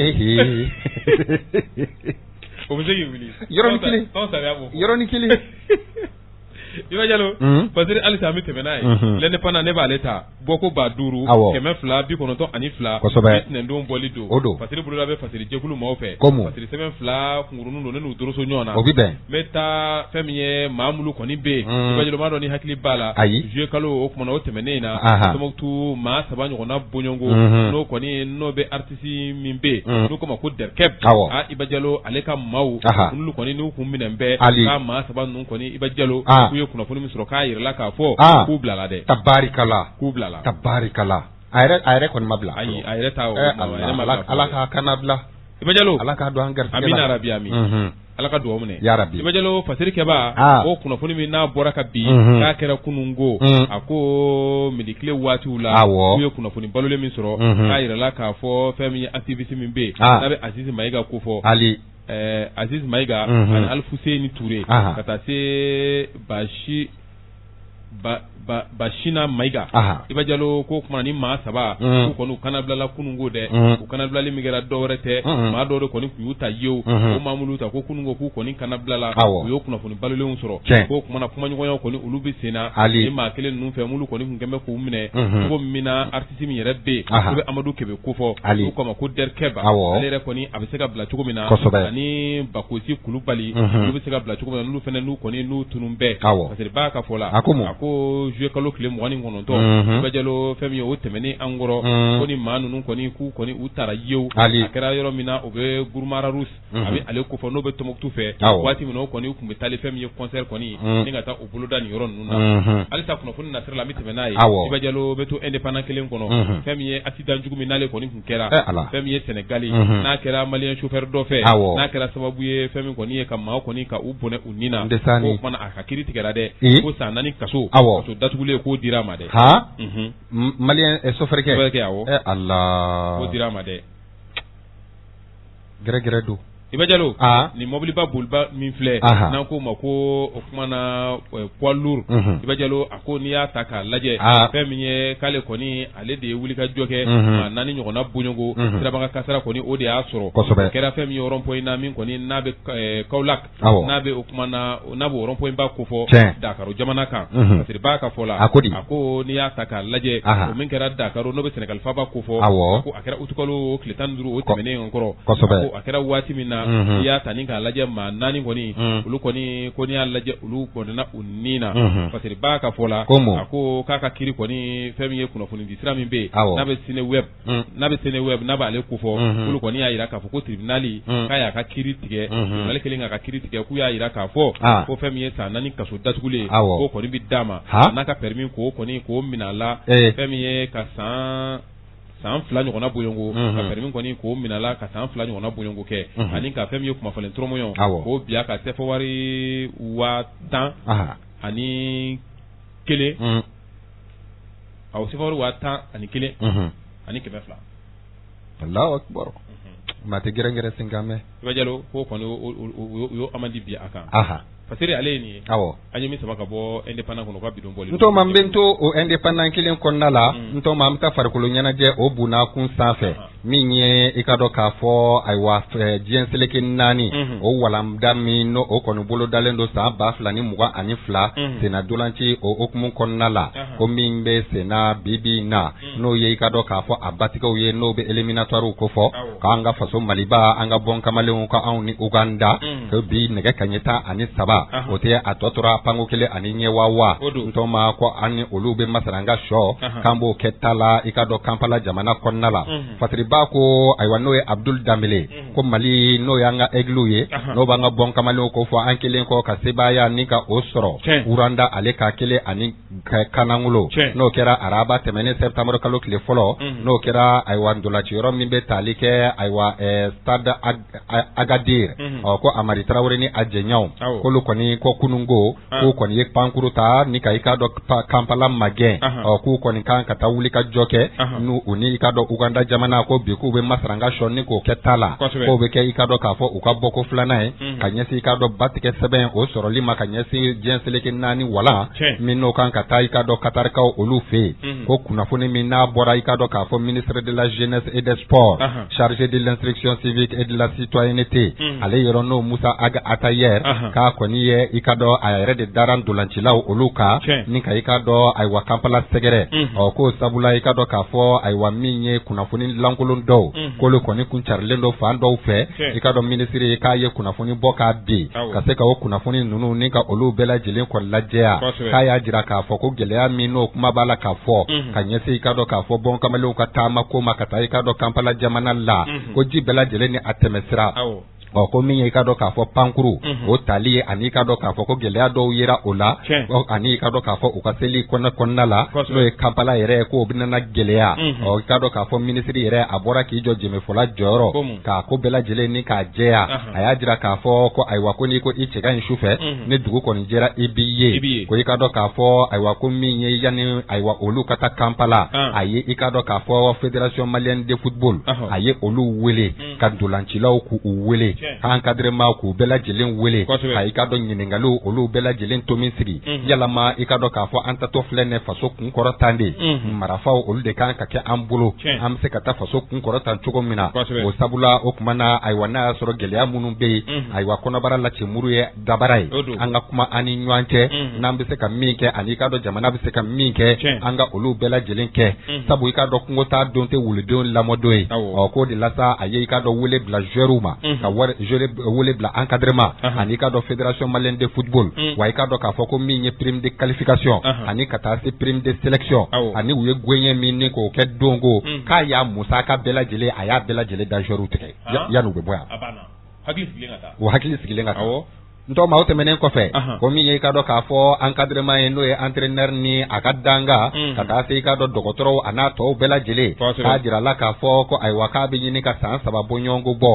o bɛ se k'i wuli yɔrɔnin kelen tɔn sariya b'o fɔ yɔrɔnin kelen Iba Jalo parce que halisa an bɛ tɛmɛ n'a ye l'indépendant ne b'ale ta bɔko 5000 292 tinɛndon bɔli don fasiri bolola bɛ fasiri jɛkulu maaw fɛ fasiri sɛbɛn 2 kunkurunin don ne n'u doroso ɲɔgɔn na o bɛ bɛn n bɛ taa fɛn min ye Maamulu kɔni bɛ yen Iba Jalo m'a dɔn ni hakili b'a la juillet kalo o kumana o tɛmɛnen in na Tɔnbukutu maa 3 ɲɔgɔnna bɔɲɔgɔnko n'o kɔni n'o bɛ artiste min bɛ yen n'o kama ko Derkeb Iba Jalo ale ka maaw olu kɔni n'u kun minɛ bɛɛ k'a maa 3 ninnu kɔni Iba Jalo ye kunnafoni min sɔrɔ k'a yɛrɛ la k'a fɔ k'u bilala dɛ k'u bilala a yɛrɛ kɔni ma bila ayi a yɛrɛ t'a ala k'a kana bila Iba Jalo ala k'a don an garisɛgɛ la amina rabi amin ala ka duwawu minɛ yarabi ibajalo fasiri kɛba o kunnafoni min n'a bɔra ka bi k'a kɛra kunungo a ko midikile waatiw la u ye kunnafoni balolen min sɔrɔ k'a yirala k'a fɔ fɛn min ye activiste min bɛ n'a bɛ Azizi Mayiga ko fɔ Azizi Mayiga ani Alfuseni Ture ka taa se Bashina Mayiga ibajalo ko kuma ni maa saba u kɔni kana bilala kunungo dɛ u kana bilali min kɛra dɔwɛrɛ tɛ maa dɔw de kɔni kun y'u ta yew o maamulu ta ko kunungo k'u kɔni kana bilala u y'o kunnafoni balolenw sɔrɔ ko kuma na kuma ɲɔgɔnya kɔni olu bɛ senna ni maa kelen ninnu fɛ mulu kɔni kun kɛn bɛ k'u minɛ ko min na artiste min yɛrɛ bɛ o bɛ Amadu Kebe ko fɔ u kama ko Der Keba ale yɛrɛ kɔni a bɛ se ka bila cogo min na ani Bakosi Kulubali olu bɛ se ka bila cogo min na n'olu fɛnɛ n'u kɔni n'u tunun bɛɛ parce que b'a ka fɔ la a ko juillet kalo tile 29 ibajalo fɛn min ye o tɛmɛni an kɔrɔ ko ni maa ninnu kɔni k'u kɔni u taara yew a kɛra yɔrɔ min na o bɛ Gurumara Rus a bɛ ale ko fɔ n'o bɛ Tɔnbukutu fɛ waati min o kɔni u kun bɛ taali fɛn min ye concert kɔni ni ka taa u boloda nin yɔrɔ ninnu na halisa kunnafoni nasira la an bɛ tɛmɛ n'a ye ibajalo bɛ to indépendant kelen kɔnɔ fɛn min ye accident jugu min n'ale kɔni kun kɛra fɛn min ye Sénégal n'a kɛra malien chauffeur dɔ fɛ n'a kɛra sababu ye fɛn min kɔni ye ka maaw kɔni ka u bonɛ u ni na o kumana a ka kiiri tigɛra dɛ ko san 4 kaso datugulen k'o dira ma dɛ malien chauffeur kɛ awɔ Allah k'o dira ma dɛ gɛrɛ do ibajalo ni mobiliba boliba min filɛ n'an ko ma ko o kuma na poids lourd ibajalo a ko n'i y'a ta k'a lajɛ fɛn min ye k'ale kɔni ale de ye wuli ka jɔ kɛ maa 4 ɲɔgɔnna boɲongo sirabaga kasara kɔni o de y'a sɔrɔ o kɛra fɛn min ye rond point na min kɔni n'a bɛ Kaolack n'a bɛ o kuma na n'a bɛ rond point ba ko fɔ Dakaro jamana kan parce que b'a ka fɔ la a ko n'i y'a ta k'a lajɛ o min kɛra Dakaro n'o bɛ Sénégal faba ko fɔ a ko a kɛra utukalo tile 15 o tɛmɛnen kɔrɔ ko a kɛra waati min na i y'a ta ni k'a lajɛ maa 4 kɔni olu kɔni ko n'i y'a lajɛ olu bɔnna u ni na parce que b'a ka fɔ la a ko k'a ka kiiri kɔni fɛn min ye kunnafoni di sira min bɛ n'a bɛ Seneweb n'a b'ale ko fɔ olu kɔni y'a jira k'a fɔ ko tribunali k'a y'a ka kiiri tigɛ tribunali kelen k'a ka kiiri tigɛ k'u y'a jira k'a fɔ ko fɛn min ye san 4 kaso datugulen k'o kɔni bɛ d'a ma n'a ka permis k'o minɛ a la fɛn min ye ka san 2 ɲɔgɔnna boɲongo ka permis kɔni k'o minɛ a la ka san 2 ɲɔgɔnna boɲongo kɛ ani ka fɛn min ye kumafɔlen tɔrɔmɔɲɔ k'o bila ka tɛfɛ wari 10,000 ani 1 aw tɛfɛ wari 10,001 ani 200 Allahu akbar ma tɛ gɛrɛ senkamɛ ibajalo ko kɔni o yo amandi bi akan fasiri ale ni an ye min sama ka bɔ indépendant kɔnɔ ka bidon bɔli ntɔ ma bɛ to o indépendant kelen kɔnɔna la ntɔ ma an bɛ taa farikolo ɲɛnajɛ o bunna kun sanfɛ min ye i ka dɔn k'a fɔ ayiwa diɲɛ seleke 4 o walanda min n'o kɔni bolo dalen don san 2022 senna dolanci o hukumu kɔnɔna la ko min bɛ senna bibi na n'o ye i ka dɔn k'a fɔ a batigɛw ye n'o bɛ éliminatoire ko fɔ k'an ka faso Maliba an ka bɔn kamalenw ka anw ni Uganda ko bi nɛgɛ kaɲɛ 17 o tɛ a tɔ tora panko 1 ani ɲɛ wawa ntɔ ma ko an ni olu bɛ masara an ka sɔ k'an b'o kɛ ta la i ka dɔn Kampala jamana kɔnɔna la Fatiriba ko ayiwa n'o ye Abdul Dambele ko Mali n'o y'an ka égliw ye n'o b'an ka bɔn kamalenw ko fɔ an kelen kɔ ka sebaaya ni ka o sɔrɔ Uranda ale ka 1 ani Kanangolo n'o kɛra araba tɛmɛnen septembre kalo tile fɔlɔ n'o kɛra ayiwa ndolaci yɔrɔ min bɛ tali kɛ ayiwa stade Agadir ko Amari Traoré ni a jɛɲɔgɔnw k'olu kɔni ko kunungo k'u kɔni ye pankuru ta ni ka i ka dɔn Kampala magɛn k'u kɔni kan ka taa wuli ka jɔ kɛ n'u u ni i ka dɔn Uganda jamana ko bi k'u bɛ masaranga sɔ ni k'o kɛ ta la k'o bɛ kɛ i ka dɔn k'a fɔ u ka bɔ ko 2nan ye ka ɲɛsin i ka dɔn batigɛ sɛbɛn o sɔrɔli ma ka ɲɛsin diɲɛ seleke 4 walan min n'o kan ka taa i ka dɔn Katarikaw olu fɛ yen ko kunnafoni min n'a bɔra i ka dɔn k'a fɔ ministre de la jeunesse et des sports chargé de l'instruction civique et de la citoyenneté ale yɔrɔ n'o Musa Atayer k'a kɔni ye i ka dɔn a yɛrɛ de dara ndolancilaw olu kan ni ka i ka dɔn ayiwa Kampala sɛgɛrɛ k'o sabula i ka dɔn k'a fɔ ayiwa min ye kunnafoni lankolon dɔw k'olu kɔni kun carilen don fan dɔw fɛ i ka dɔn minisiri ye k'a ye kunnafoni bɔ k'a bin ka se ka o kunnafoni ninnu ni ka olu bɛɛ lajɛlen kɔni lajɛya k'a y'a jira k'a fɔ ko gɛlɛya min n'o kuma b'a la k'a fɔ ka ɲɛsin i ka dɔn k'a fɔ bɔn kamalenw ka taama ko ma ka taa i ka dɔn Kampala jamana la ko ji bɛɛ lajɛlen ni a tɛmɛsira ko min ye ka dɔ k'a fɔ pankuru o tali ani ka dɔ k'a fɔ ko gɛlɛya dɔw yera o la ani ka dɔ k'a fɔ u ka seli kɔnɔna la n'o ye Kampala yɛrɛ ko o bɛna gɛlɛya ka dɔ k'a fɔ minisiri yɛrɛ a bɔra k'i jɔ jɛmɛfɔla jɔyɔrɔ k'a ko bɛɛ lajɛlen ni k'a jɛya a y'a jira k'a fɔ ko ayiwa ko n'i ko i cɛ ka ɲi sufɛ ni dugu kɔni jɛra i b'i ye ko i ka dɔ k'a fɔ ayiwa ko min ye yanni ayiwa olu ka taa Kampala a ye i ka dɔ k'a fɔ Fédération Malienne de Football a ye olu wele ka dolancilaw k'u wele ka encadrement k'u bɛɛ lajɛlen wele ka i ka dɔ ɲininkaliw olu bɛɛ lajɛlen to min sigi yalama i ka dɔ k'a fɔ an tatɔ filɛ ne faso kunkɔrɔtan de marafaw olu de kan ka kɛ an bolo an bɛ se ka taa faso kunkɔrɔtan cogo min na o sabula o tuma na ayiwa n'a y'a sɔrɔ gɛlɛya minnu bɛ yen ayiwa kɔnɔbara lacɛmuru ye dabara ye an ka kuma an ni ɲɔgɔn cɛ n'an bɛ se ka min kɛ ani i ka dɔ jamana bɛ se ka min kɛ an ka olu bɛɛ lajɛlen kɛ sabu i ka dɔ kungo t'a don tɛ wuludenw lamɔdon ye k'o de la sa a ye i ka dɔ wele bila joueurs ma ka wele bila encadrement ani i ka dɔ Fédération Malienne de Football wa i ka dɔ k'a fɔ ko min ye prime de qualification ani ka taa se prime de sélection ani u ye gɔɲɛ min ni k'o kɛ dongo k'a y'a musaka bɛɛ lajɛlen a y'a bɛɛ lajɛlen da joueurs tigɛ yanni u bɛ bɔ yan o hakili sigilen ka taa ntɔ maa o tɛmɛnen kɔfɛ ko min ye i ka dɔ k'a fɔ encadrement ye n'o ye entraîneur ni a ka danga ka taa se i ka dɔ dɔgɔtɔrɔw a n'a tɔw bɛɛ lajɛlen k'a jira la k'a fɔ ko ayiwa k'a bɛ ɲini ka san 3 bɔ ɲɔgɔnko bɔ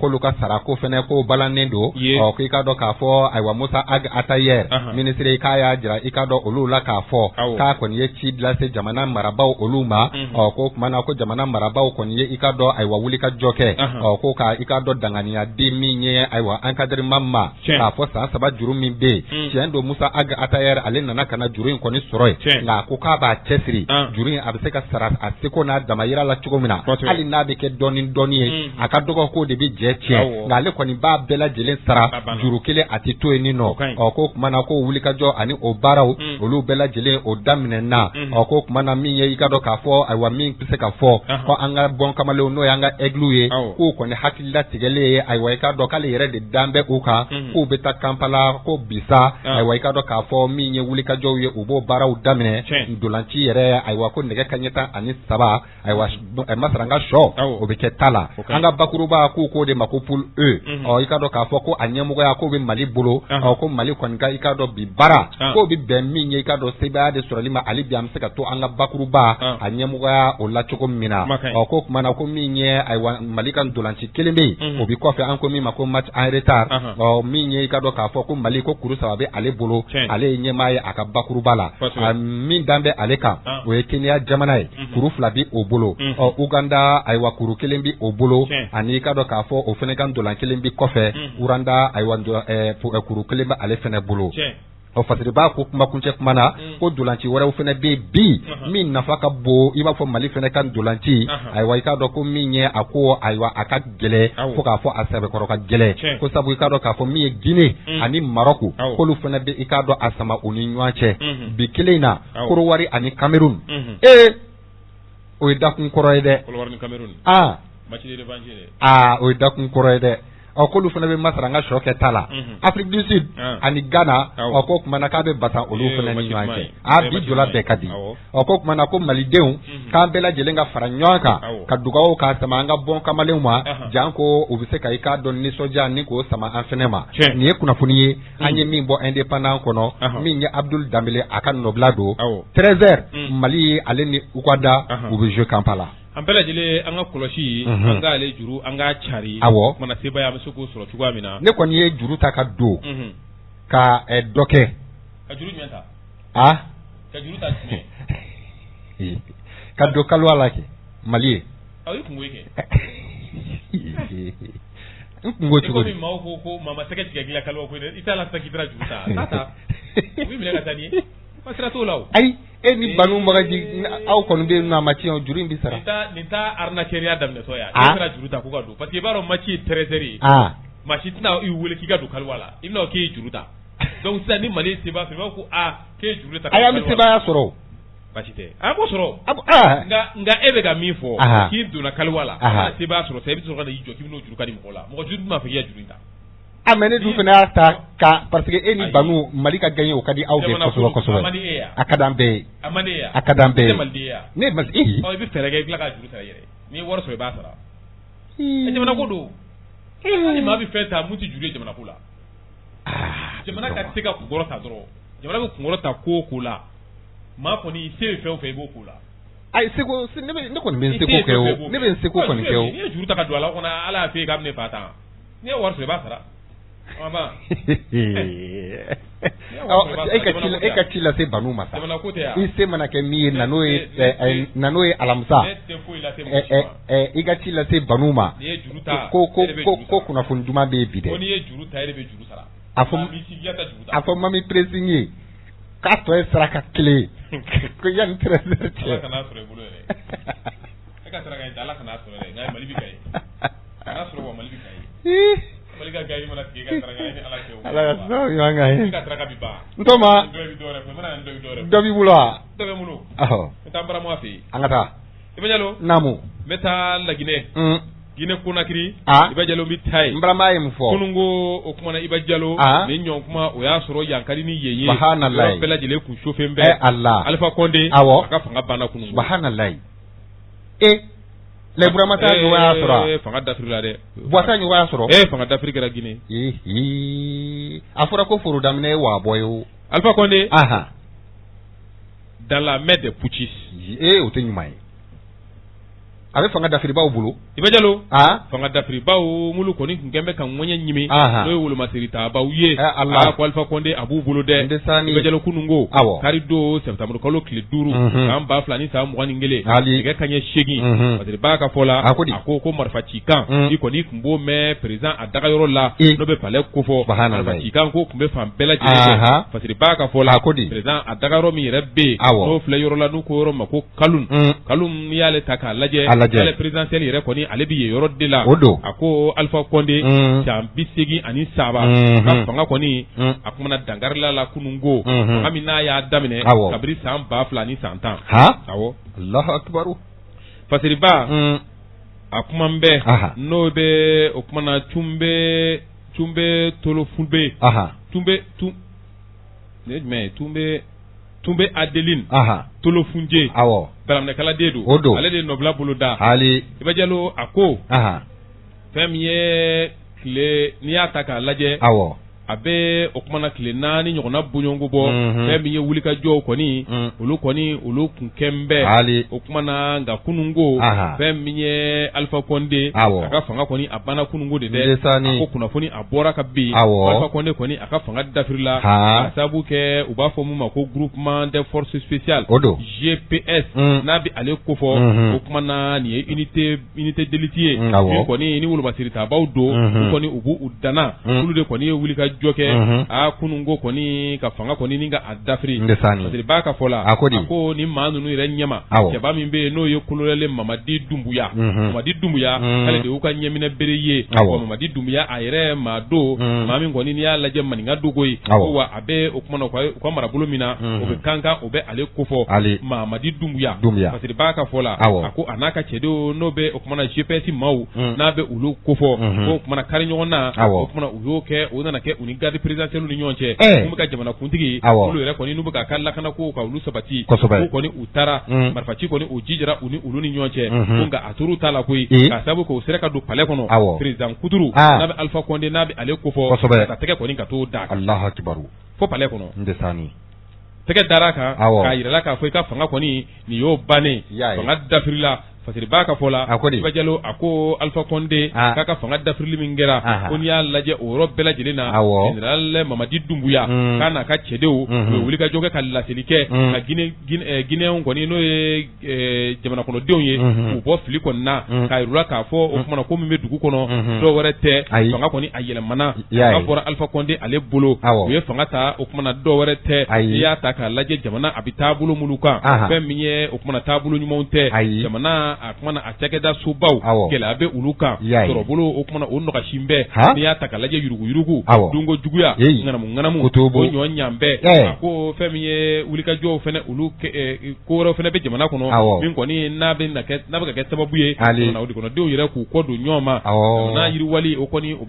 k'olu ka sarako fɛnɛ ko balannen don ko i ka dɔ k'a fɔ ayiwa Musa Ag Atayer ministre k'a y'a jira i ka dɔ olu la k'a fɔ k'a kɔni ye ci lase jamana marabaw olu ma ko tuma na ko jamana marabaw kɔni ye i ka dɔ ayiwa wuli ka jɔ kɛ ko ka i ka dɔ danganiya di min ye ayiwa encadrement ma fɔ san 3 juru min bɛ yen tiɲɛ don Musa Ag Atayer ale nana ka na juru in kɔni sɔrɔ yen nka ko k'a b'a cɛsiri juru in a bɛ se ka sara a seko n'a damayira la cogo min na hali n'a bɛ kɛ dɔɔni dɔɔni ye a ka dɔgɔ k'o de bɛ jɛ tiɲɛ nka ale kɔni b'a bɛɛ lajɛlen sara juru kelen a tɛ to yen ni nɔ ko tuma na ko wulikajɔ ani o baaraw olu bɛɛ lajɛlen o daminɛ na ko tuma na min ye i ka dɔn k'a fɔ ayiwa min bɛ se ka fɔ ko an ka bɔn kamalenw n'o y'an ka aigle ye k'o kɔni hakililatigɛlen ye ayiwa i ka dɔn k'ale yɛrɛ de dan bɛ u kan k'u bɛ taa Kampala ko bisa ayiwa i ka dɔn k'a fɔ min ye wulikajɔw ye u b'o baaraw daminɛ ndolanci yɛrɛ ayiwa ko nɛgɛ kaɲɛ 17 ayiwa Masaranga Shaw o bɛ kɛ ta la an ka bakuruba k'o de ma ko poule E i ka dɔn k'a fɔ ko a ɲɛmɔgɔya k'o bɛ Mali bolo ko Mali kɔni ka i ka dɔn bi baara k'o bɛ bɛn min ye i ka dɔn sebaya de sɔrɔli ma hali bi an bɛ se ka to an ka bakuruba a ɲɛmɔgɔya o la cogo min na ko tuma na ko min ye ayiwa Mali ka ndolanci kelen bɛ yen o bɛ kɔfɛ an ko min ma ko match en retard min ye i ka dɔn k'a fɔ ko Mali ko kuru 3 bɛ ale bolo ale ye ɲɛmaa ye a ka bakuruba la min dan bɛ ale kan o ye Kenya jamana ye kuru 2 bi o bolo Uganda ayiwa kuru 1 bi o bolo ani i ka dɔn k'a fɔ o fɛnɛ ka ndolan 1 bi kɔfɛ Uranda ayiwa kuru 1 bɛ ale fɛnɛ bolo fasiriba ko kuma kuncɛ kuma na ko dolanci wɛrɛw fɛnɛ bɛ bi min nafa ka bon i b'a fɔ Mali fɛnɛ ka dolanci ayiwa i ka dɔn ko min ye a ko ayiwa a ka gɛlɛ fo k'a fɔ a sɛbɛkɔrɔ ka gɛlɛ ko sabu i ka dɔn k'a fɔ min ye Guinée ani Maroc k'olu fɛnɛ bɛ i ka dɔn a sama u ni ɲɔgɔn cɛ bi kelen in na Korowari ani Cameroun o ye dakun kɔrɔ ye dɛ o ye dakun kɔrɔ ye dɛ k'olu fana bɛ Masaranga Shaw kɛ ta la Afrique du Sud ani Ghana ko tuma na k'a bɛ basa olu fana ni ɲɔgɔn cɛ bi jɔla bɛɛ ka di ko tuma na ko Malidenw k'an bɛɛ lajɛlen ka fara ɲɔgɔn kan ka dugawu k'a sama an ka bɔn kamalenw ma jan ko u bɛ se ka i k'a dɔn nisɔndiya ni k'o sama an fɛnɛ ma nin ye kunnafoni ye an ye min bɔ indépendant kɔnɔ min ye Abdul Dambele a ka nɔbila don 13h Mali ale ni Uganda u bɛ jouer Kampala. An bɛɛ lajɛlen an ka kɔlɔsi an ka ale juru an ka cari mana sebaya bɛ se k'o sɔrɔ cogoya min na ne kɔni ye juru ta ka don ka dɔ kɛ ka juru jumɛn ta ka juru ta jumɛn ka don kaliwa la kɛ Mali ye i kungo kɛ n kungo cogo di komi maaw ko mama tɛgɛ tigɛ k'i la kaliwa ko i t'a la sisan k'i bɛna juru ta ta u b'i minɛ ka taa ni ye masira t'o la o ayi ni Banu Magaji aw kɔni bɛ yen nɔ a ma tiɲɛ juru in bɛ sara nin t'a arnaqueria daminɛtɔ ya i bɛna juru ta k'u ka don parce que i b'a dɔn match ye 13h ye maa si tɛna i wele k'i ka don kaliwa la i bɛna k'e ye juru ta donc sisan ni Mali seba fɛ i b'a fɔ ko k'e ye juru ta a y'an bɛ sebaya sɔrɔ basi tɛ a b'o sɔrɔ nka e bɛ ka min fɔ k'i donna kaliwa la a sebaya sɔrɔ sisan i bɛ sɔrɔ ka na i jɔ k'i bɛn'o juru ka di mɔgɔ la mɔgɔ juru b'a fɛ k'i ka juru in ta mais ne dun fana y'a ta ka parce que e ni Banu Mali ka gagné o ka di aw bɛɛ kosɛbɛ kosɛbɛ a ka d'an bɛɛ ye a ka d'an bɛɛ ye ne i bɛ fɛɛrɛ kɛ i tila ka juru sara i yɛrɛ n'i ye wari sɔrɔ i b'a sara jamana ko don ni maa bɛ fɛn ta mun tɛ juru ye jamana ko la jamana ka se ka kunkɔrɔ ta dɔrɔn jamana bɛ kunkɔrɔ ta ko o ko la maa kɔni se bɛ fɛn o fɛn i b'o ko la ayi seko ne kɔni bɛ n seko kɛ o ne bɛ n seko kɔni kɛ o n'i ye juru ta ka don a la kɔnɔ ala y'a f'e ye k'a bɛ ne fa tan n'i ye wari sɔrɔ i b'a sara e ka ci lase Banu ma sa i se mana kɛ min ye n'o ye alamisa i ka ci lase Banu ma ko kunnafoni duman bɛ yen bi dɛ n'i ye juru ta e de bɛ juru sara a fɔ mami presin ye k'a tɔ ye saraka kelen ko yanni trésor cɛ ala kana sɔrɔ i bolo yɛrɛ e ka saraka in ta ala kana sɔrɔ yɛrɛ nka Mali bɛ ka ye kana sɔrɔ wa Mali bɛ ka ye Mali ka gayi mana tigɛ ka saraka ni ala cɛ o ala ka sɔrɔ ɲɔgɔn kan ye i ka saraka bi ban ntoma dɔ b'i bolo wa dɔ bɛ n bolo n taa barama fɛ yen an ka taa i bɛ jalo naamu n bɛ taa Laginɛ Guinée Conakry Iba Diallo bɛ taa yen n barama ye mun fɔ kunun ko o kumana Iba Diallo nin ɲɔgɔn kuma o y'a sɔrɔ yankari ni yen ye subhanallah bɛɛ lajɛlen kun chauffé bɛɛ Allah Alpha Condé awɔ a ka fanga banna kunun subhanallah le buramata ɲɔgɔn y'a sɔrɔ fanga dafiri la dɛ buwasa ɲɔgɔn y'a sɔrɔ fanga dafiri kɛra Guinée a fɔra ko foro daminɛ ye waa bɔ ye o Alpha Condé dans la main des putschistes o tɛ ɲuman ye a bɛ fanga dafiribaw bolo Iba Diallo fanga dafiribaw mulu kɔni tun kɛn bɛ ka ŋɔɲɛ ɲimi n'o ye wolomasiritabaw ye ko Alpha Condé a b'u bolo dɛ Iba Diallo kunungo kari don septembre kalo tile 5 san 2021 nɛgɛ kanɲɛ 8 parce que b'a ka fɔ la a ko marifa cikan i kɔni tun b'o mɛn président a dagayɔrɔ la n'o bɛ palais kofɔ marifa cikan ko tun bɛ fan bɛɛ lajɛlen parce que b'a ka fɔ la président a dagayɔrɔ min yɛrɛ bɛ yen n'o filɛ yɔrɔ la n'u ko yɔrɔ ma ko Kaloum n'i y'ale ta k'a lajɛ ale présidentiel yɛrɛ kɔni ale bi ye yɔrɔ de la a ko Alpha Condé san 83 ka fanga kɔni a kumana dangarila la kunungo fanga min n'a y'a daminɛ kabiri san 2010 awɔ Allahu akbar Fasiriba a kuma bɛ n'o bɛ o kumana Tumbe Tolofunbe Tumbe Adeline Tolofunje Baraminɛkala den don ale de nɔbila bolo da Iba Diallo a ko fɛn min ye tile n'i y'a ta k'a lajɛ a bɛ o kumana tile 4 ɲɔgɔnna bɔɲɔgɔnko bɔ fɛn min ye wulikajɔw kɔni olu kun kɛn bɛ o kumana nka kunungo fɛn min ye Alpha Condé a ka fanga kɔni a banna kunungo de dɛ a ko kunnafoni a bɔra ka bin Alpha Condé kɔni a ka fanga dafirila a sababu kɛ u b'a fɔ mun ma ko groupement des forces spéciales GPS n'a bɛ ale kofɔ o kumana nin ye unité d'élite ye min kɔni ni wolomasiritabaw don u kɔni u b'u danna olu de kɔni ye wulika jɔ kɛ kunungo kɔni ka fanga kɔni ni ka a dafiri parce que b'a ka fɔ la a ko ni maa ninnu yɛrɛ ɲɛma cɛba min bɛ yen n'o ye kolonɛlen Mamadi Doumbouya ale de y'u ka ɲɛminɛ bere ye Mamadi Doumbouya a yɛrɛ maa don maa min kɔni n'i y'a lajɛ maninka dogo ye wa a bɛ o kumana u ka marabolo min na o bɛ kankan o bɛ ale kofɔ Mamadi Doumbouya parce que b'a ka fɔ la a ko a n'a ka cɛdenw n'o bɛ o kumana GPS maaw n'a bɛ olu kofɔ o kumana kari ɲɔgɔn na o kumana u y'o kɛ o nana kɛ ni garde présidentielle ni ɲɔgɔn cɛ mun bɛ ka jamana kuntigi olu yɛrɛ kɔni n'u bɛ ka lakana ko ka olu sabati ko kɔni u taara marifaci kɔni u jijara u ni olu ni ɲɔgɔn cɛ ko nka a tor'u ta la koyi k'a sababu k'o sera ka don palais kɔnɔ président Kuturu n'a bɛ Alpha Condé n'a bɛ ale kofɔ ka tɛgɛ kɔni ka t'o da kan Allahu akbar fo palais kɔnɔ tɛgɛ dara kan k'a yirala k'a fɔ i ka fanga kɔni nin y'o bannen fanga dafirila Fasiri b'a ka fɔ la Iba Diallo a ko Alpha Condé k'a ka fanga dafirili min kɛra ko n'i y'a lajɛ o yɔrɔ bɛɛ lajɛlen na général Mamadi Doumbouya k'a n'a ka cɛdenw u bɛ wulikajɔ kɛ ka laseli kɛ ka Guinéens kɔni n'o ye jamana kɔnɔdenw ye k'u bɔ fili kɔni na k'a yir'u la k'a fɔ o kumana ko min bɛ dugu kɔnɔ dɔw wɛrɛ tɛ fanga kɔni a yɛlɛmana k'a fɔra Alpha Condé ale bolo u ye fanga ta o kumana dɔw wɛrɛ tɛ n'i y'a ta k'a lajɛ jamana a bɛ taabolo minnu kan fɛn min ye o kumana taabolo ɲumanw tɛ jamana a kumana a cakɛda sobaw gɛlɛya bɛ olu kan sɔrɔbolo o kumana o nɔgɔsin bɛɛ n'i y'a ta k'a lajɛ yuruguyurugu dunko juguya ŋanamu o ɲɔ ɲan bɛɛ a ko fɛn min ye wulikajɔw fɛnɛ olu ko wɛrɛw fɛnɛ bɛ jamana kɔnɔ min kɔni n'a bɛ ka kɛ sababu ye jamana kɔnɔdenw yɛrɛ k'u kɔ don ɲɔgɔn ma n'a yiriwali o kɔni o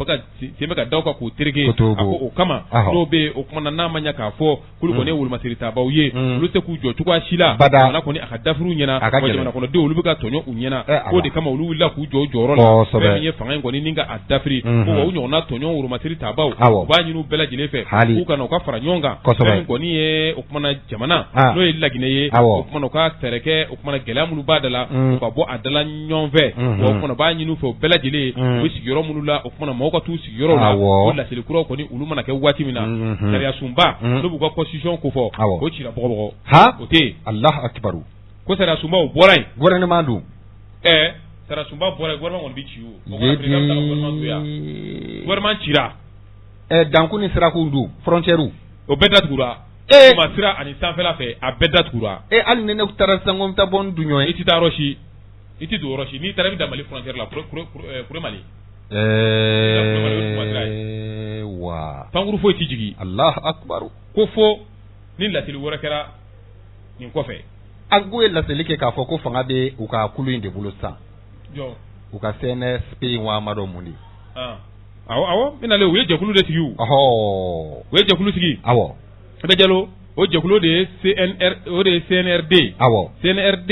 sen bɛ ka da ka k'u tereke a ko o kama dɔw bɛ o kumana n'a ma ɲɛ k'a fɔ k'olu kɔni ye wolomasiritabaw ye olu tɛ k'u jɔ cogoya si la jamana kɔni a ka dafiriw ɲɛna jamana kɔnɔdenw olu bɛ ka tɔ tɔɲɔ u ɲɛna ko de kama olu wulila k'u jɔ jɔyɔrɔ la fɛn min ye fanga in kɔni ni ka a dafiri ko wa u ɲɔgɔnna tɔɲɔ woromasiri tabaw u b'a ɲini u bɛɛ lajɛlen fɛ k'u kana u ka fara ɲɔgɔn kan fɛn min kɔni ye o kumana jamana n'o ye Laginɛ ye o kumana u ka fɛɛrɛ kɛ o kumana gɛlɛya minnu b'a da la u ka bɔ a dala ɲɔgɔn fɛ o kumana b'a ɲini u fɛ u bɛɛ lajɛlen u bɛ sigiyɔrɔ minnu la o kumana mɔgɔw ka t'u sigiyɔrɔ la o laseli kuraw kɔni olu mana kɛ waati min na sariya sunba n'u b'u ka constitution ko fɔ o cira bɔgɔbɔgɔ o tɛ yen Allahu akbar ko sariya sunba o bɔra yen gouvernement dun sariya sunba bɔra yen gouvernement kɔni bɛ ci o gouvernement cira danku ni sirakun dun frontière o bɛɛ datugura ma sira ani sanfɛla fɛ a bɛɛ datugura hali ni ne taara sango n bɛ taa bɔ n dunɲɔ ye i tɛ taa yɔrɔ si i tɛ don yɔrɔ si n'i taara i bɛ dan Mali frontière la kure Mali wa pankuru foyi tɛ jigin Allahu akbar ko fo ni laseli wɛrɛ kɛra nin kɔfɛ an ko ye laseli kɛ k'a fɔ ko fanga bɛ u ka kulu in de bolo sisan u ka CNSP in wa ma dɔn mun de awɔ n nalen u ye jɛkulu de sigi u ye jɛkulu sigi awɔ Iba Diallo o jɛkulu de ye CNRD CNRD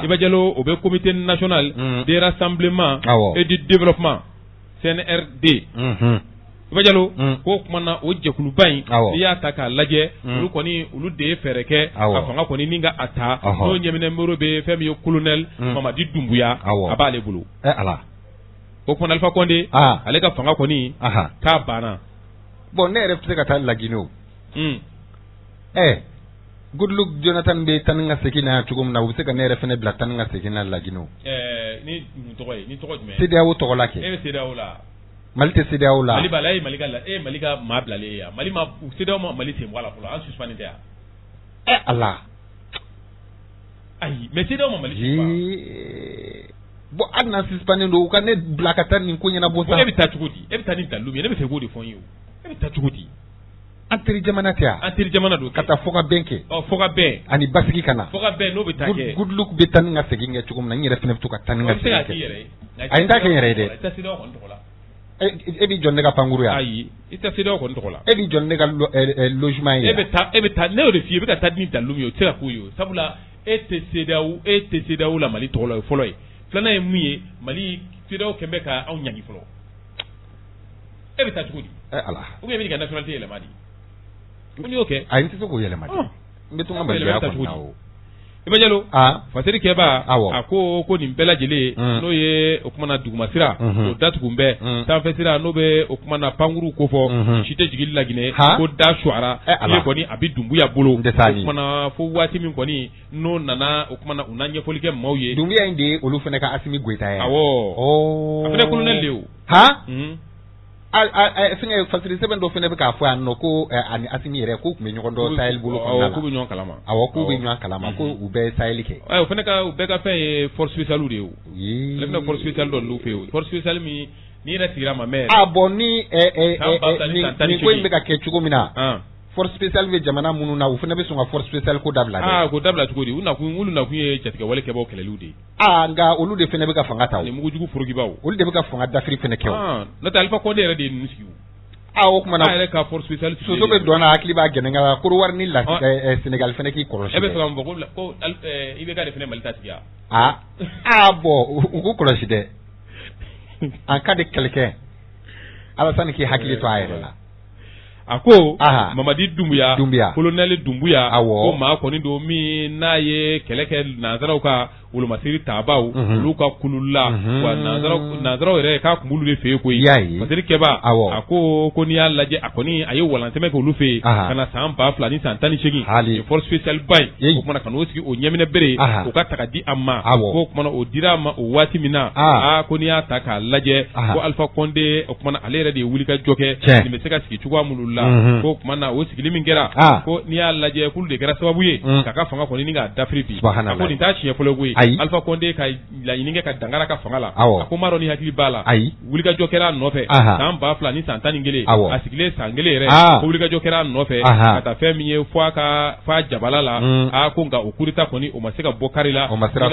Iba Diallo o bɛ comité national de rassemblement et du développement CNRD Iba Diallo ko kumana o jɛkuluba in n'i y'a ta k'a lajɛ olu kɔni olu de ye fɛɛrɛ kɛ ka fanga kɔni ni ka a ta n'o ɲɛminɛnbolo bɛ fɛn min ye colonel Mamadi Dumbuya a b'ale bolo o kumana Alpha Condé ale ka fanga kɔni k'a banna bon ne yɛrɛ tɛ se ka taa Laginɛ o Goodluck Jonathan bɛ tan ni ka segin na cogo min na u bɛ se ka ne yɛrɛ fana bila tan ni ka segin na Laginɛ o ni tɔgɔ ye ni tɔgɔ jumɛn CEDEAO tɔgɔ la kɛ e bɛ CEDEAO la Mali tɛ CEDEAO la Mali b'a la e Mali ka maa bilalen ye yan Mali ma CEDEAO ma Mali sen bɔ a la fɔlɔ an suspend tɛ yan Allah ayi mais CEDEAO ma Mali sen bɔ bon hali n'an suspend don u ka ne bila ka taa nin ko ɲɛnabɔ sa e bɛ taa cogo di e bɛ taa ni dalu min ye ne bɛ fɛ k'o de fɔ n ye o e bɛ taa cogo di an teri jamana tɛ yan an teri jamana don ka taa fɔ ka bɛn kɛ fɔ ka bɛn ani basigi kana fɔ ka bɛn n'o bɛ taa kɛ Goodluck bɛ tan ni ka segin kɛ cogo min na n yɛrɛ fana bɛ to ka tan ni ka segin kɛ ayi n t'a kɛ n yɛrɛ ye dɛ e b'i jɔ ne ka pankuru yan ayi i tɛ CEDEAO kɔni tɔgɔ la e b'i jɔ ne ka logement ye e bɛ taa ne y'o de f'i ye i bɛ ka taa ni dalu min ye o tɛ se ka k'o ye o sabula e tɛ CEDEAO la Mali tɔgɔ la o ye fɔlɔ ye filanan ye mun ye Mali CEDEAO kɛn bɛ ka anw ɲangi fɔlɔ e bɛ taa cogo di Allah ou bien i bɛ ka nationalité yɛlɛma di ko n'i y'o kɛ ayi n tɛ se k'o yɛlɛma di n bɛ to n ka Maliya kɔnɔ na o Iba Diallo Faseri Keba a ko nin bɛɛ lajɛlen n'o ye o kumana duguma sira o datugu bɛɛ sanfɛ sira n'o bɛ o kumana pankuru ko fɔ si tɛ jigin Laginɛ ko da suara ile kɔni a bɛ Dumbuya bolo o kumana fo waati min kɔni n'o nana o kumana u na ɲɛfɔli kɛ maaw ye Dumbuya in de ye olu fana ka Asimi Goita ye awɔ a fana colonel de o fɛngɛ fasiri sɛbɛn dɔ fana bɛ k'a fɔ yan nɔ ko ani Asimi yɛrɛ k'u tun bɛ ɲɔgɔn dɔn Sahel bolo kɔnɔna la k'u bɛ ɲɔgɔn kalama k'u bɛ ɲɔgɔn kalama ko u bɛɛ ye Sahel kɛ o fana ka u bɛɛ ka fɛn ye force spéciale de ye o ale bɛna force spéciale dɔ n'u fɛ yen force spéciale min n'i yɛrɛ sigira ma mɛ bon ni nin ko in bɛ ka kɛ cogo min na force spéciale bɛ jamana minnu na u fana bɛ sɔn ka force spéciale ko dabila dɛ ko dabila cogo di olu nakun ye jatigɛwale kɛbaaw kɛlɛliw de ye nka olu de fana bɛ ka fanga ta o mugujugu forokibaw olu de bɛ ka fanga dafiri fana kɛ o n'o tɛ Alpha Condé yɛrɛ de ye ninnu sigi o kumana a yɛrɛ ka force spéciale soso bɛ dɔn na hakili b'a gɛnɛga Korowari ni Sénégal fana k'i kɔlɔsi e bɛ fɛ ka mun fɔ ko IBK de fana Mali ta sigi bon u k'u kɔlɔsi dɛ an ka de kɛlɛkɛ Alassane k'i hakili to a yɛrɛ la a ko Mamadi Dumbuya colonel Dumbuya ko maa kɔni don min n'a ye kɛlɛ kɛ nanzaraw ka wolomasiri taabaw olu ka kulula wa nanzaraw yɛrɛ k'a kun b'olu de fɛ yen koyi Faseri Keba a ko n'i y'a lajɛ a kɔni a ye walantɛmɛ kɛ olu fɛ yen ka na san 2000 ni san 18 ni force spéciale ba in o kumana ka n'o sigi o ɲɛminɛ bere o ka ta ka di a ma ko kumana o dira a ma o waati min na ko n'i y'a ta k'a lajɛ ko Alpha Condé o kumana ale yɛrɛ de ye wulikajɔ kɛ nin bɛ se ka sigi cogoya minnu la ko kumana o sigili min kɛra ko n'i y'a lajɛ k'olu de kɛra sababu ye k'a ka fanga kɔni ni k'a dafiri bi a ko nin t'a tiɲɛ fɔlɔ koyi Alpha Condé ka laɲini kɛ ka dangara ka fanga la a ko m'a dɔn ni hakili b'a la wulikajɔ kɛra a nɔfɛ san 2000 ni san 11 a sigilen san 1 yɛrɛ ko wulikajɔ kɛra a nɔfɛ ka taa fɛn min ye f'a jabala la ko nka o kurita kɔni o ma se ka bɔ kari la o ma sira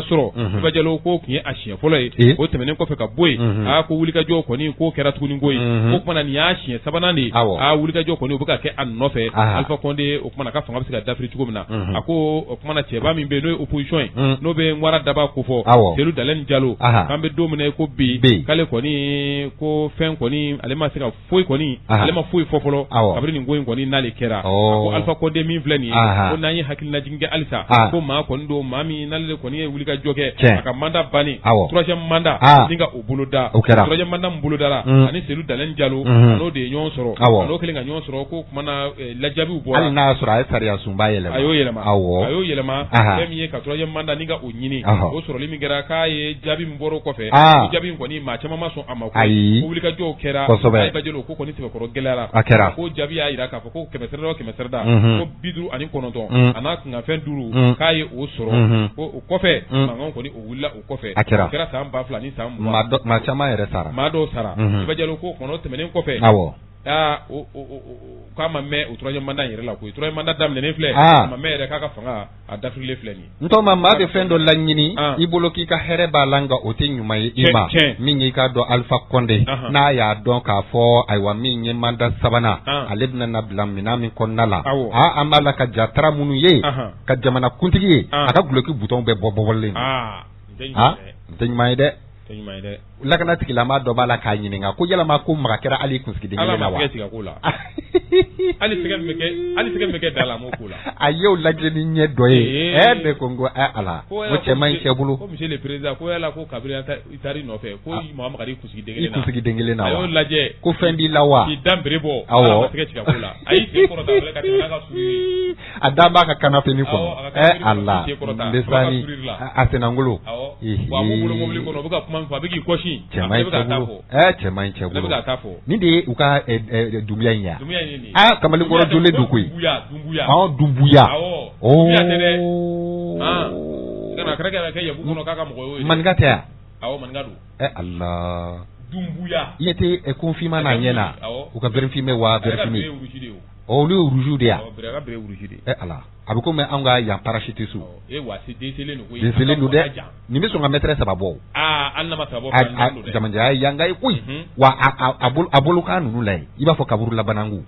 sɔrɔ Iba Diallo ko tun ye a siɲɛ fɔlɔ ye o tɛmɛnen kɔfɛ ka bɔ yen ko wulikajɔ kɔni k'o kɛra tuguni ko ye o kumana nin y'a siɲɛ sabanan de wulikajɔ kɔni o bɛ ka kɛ a nɔfɛ Alpha Condé o kumana ka fanga bɛ se ka dafiri cogo min na a ko o kumana cɛba min bɛ yen n'o ye opposition ye n'o bɛ Nwara Daba ko fɔ Cellou Dalein Diallo k'an bɛ don min na ko bi k'ale kɔni ko fɛn kɔni ale ma se ka foyi kɔni ale ma foyi fɔ fɔlɔ kabini nin ko in kɔni n'ale kɛra ko Alpha Condé min filɛ nin ye ko n'an ye hakilinajigin kɛ halisa ko maa kɔni don maa min n'ale kɔni ye wulikajɔ kɛ a ka mandat bannen troisième mandat ni ka o bolo da troisième mandat min bolo dara ani Cellou Dalein Diallo n'o de ye ɲɔgɔn sɔrɔ n'o kelen ka ɲɔgɔn sɔrɔ ko kumana lajaabiw bɔra hali n'a sɔrɔ a ye sariya sunba yɛlɛma a y'o yɛlɛma fɛn min ye ka troisième mandat ni ka o ɲini o sɔrɔli min kɛra k'a ye jaabi min bɔra o kɔfɛ o jaabi in kɔni maa caman ma sɔn a ma ko wulikajɔw kɛra a bajɛlo ko kɔni sɛbɛkɔrɔ gɛlɛyara ko jaabi y'a jira k'a fɔ ko 100 ko 59 a n'a kunkanfɛn 5 k'a ye o sɔrɔ ko o kɔfɛ mankan kɔni o wulila o kɔfɛ o kɛra san 2000 ni san 20 maa caman yɛrɛ sara maa dɔw sara bajɛlo ko kɔnɔ tɛmɛnen kɔfɛ k'a ma mɛn o troisième mandat yɛrɛ la koyi troisième mandat daminɛnen filɛ a ma mɛn yɛrɛ k'a ka fanga a dafirilen filɛ nin ye. ntɔma maa bɛ fɛn dɔ laɲini i bolo k'i ka hɛrɛ b'a la nka o tɛ ɲuman ye i ma min y'i k'a dɔn Alpha Condé n'a y'a dɔn k'a fɔ ayiwa min ye mandat 3nan ale bɛna na bila minɛn min kɔnɔna la an b'a la ka jatara minnu ye ka jamana kuntigi ye a ka guloki butɔn bɛɛ bɔbɔlen don n tɛ ɲuman ye dɛ. Lakana tigilama dɔ b'a la k'a ɲininka ko yalama ko maga kɛra hali kunsigiden kelen na wa hali sɛgɛ bɛ kɛ da la m'o ko la a y'o lajɛ ni ɲɛ dɔ ye ne ko n ko ala ko cɛ man ɲi cɛ bolo ko monsieur le président ko yala ko kabiri i taar'i nɔfɛ ko Mahamagara i kunsigiden kelen na a y'o lajɛ ko fɛn b'i la wa k'i dan bere bɔ ala ma sɛgɛ tigɛ ko la a y'i sen kɔrɔta wɛrɛ ka tɛmɛ n'a ka suri a da b'a ka kanapeni kɔnɔ ala ndesani a senangolo wa mo bolo mobili kɔnɔ o bɛ ka kuma min fɔ a bɛ k'i kɔsi cɛ man ɲi cɛ bolo nin de ye u ka Dumbuya in ya kamalen kɔrɔ jole do koyi Dumbuya kana kɛra kɛ yabu kɔnɔ k'a ka mɔgɔ ye maninka tɛ ya maninka don Allah Dumbuya i ɲɛ tɛ confinement n'a ɲɛ na u ka vérifier wa vérifier olu ye rouge de ya ala a bɛ komi an ka yan parachute su denseelen don dɛ nin bɛ sɔn ka mètre 3 bɔ jamanjaya yanga ye koyi wa a bolokan ninnu la i b'a fɔ kaburu labanangu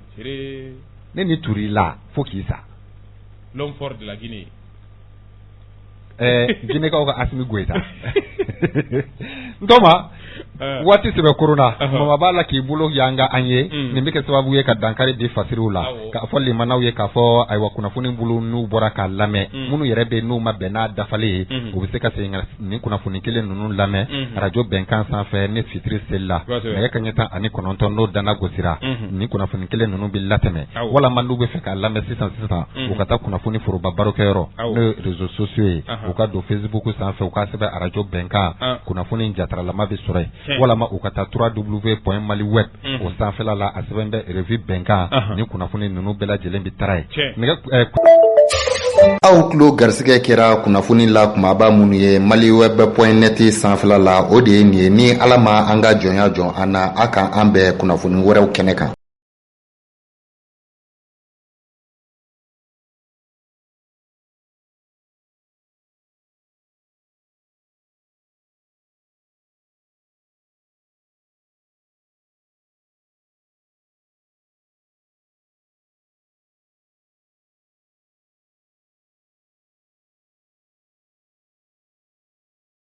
ne ni turi la fo k'i sa l'homme fort de la Guinée Guinékaw ka Assimi Goïta ntɔma waati sɛbɛ korona mama b'a la k'i bolo yanga an ye nin bɛ kɛ sababu ye ka dankari di fasiriw la k'a fɔ limanaw ye k'a fɔ ayiwa kunnafoni bolo n'u bɔra k'a lamɛn minnu yɛrɛ bɛ n'u ma bɛn n'a dafalen ye u bɛ se ka segin nin kunnafoni kelen ninnu lamɛn radio Bɛnkan sanfɛ ne fitiri seli la nɛgɛ kaɲɛ 19 n'o danna gosira nin kunnafoni kelen ninnu bɛ latɛmɛ walama n'u bɛ fɛ k'a lamɛn sisan u ka taa kunnafoni foroba barokɛyɔrɔ n'o réseaux sociaux ye u ka don Facebook sanfɛ u ka sɛbɛn radio Bɛnkan kunnafoni jataralama bɛ sɔrɔ yen walama u ka taa www.maliweb o sanfɛla la a sɛbɛn bɛ revue Bɛnkan ni kunnafoni ninnu bɛɛ lajɛlen bɛ taara ye aw tulo garisɛgɛ kɛra kunnafoni la kumaba minnu ye maliweb.net sanfɛla la o de ye nin ye ni ala ma an ka jɔnya jɔn an na a kan an bɛɛ kunnafoni wɛrɛw kɛnɛ kan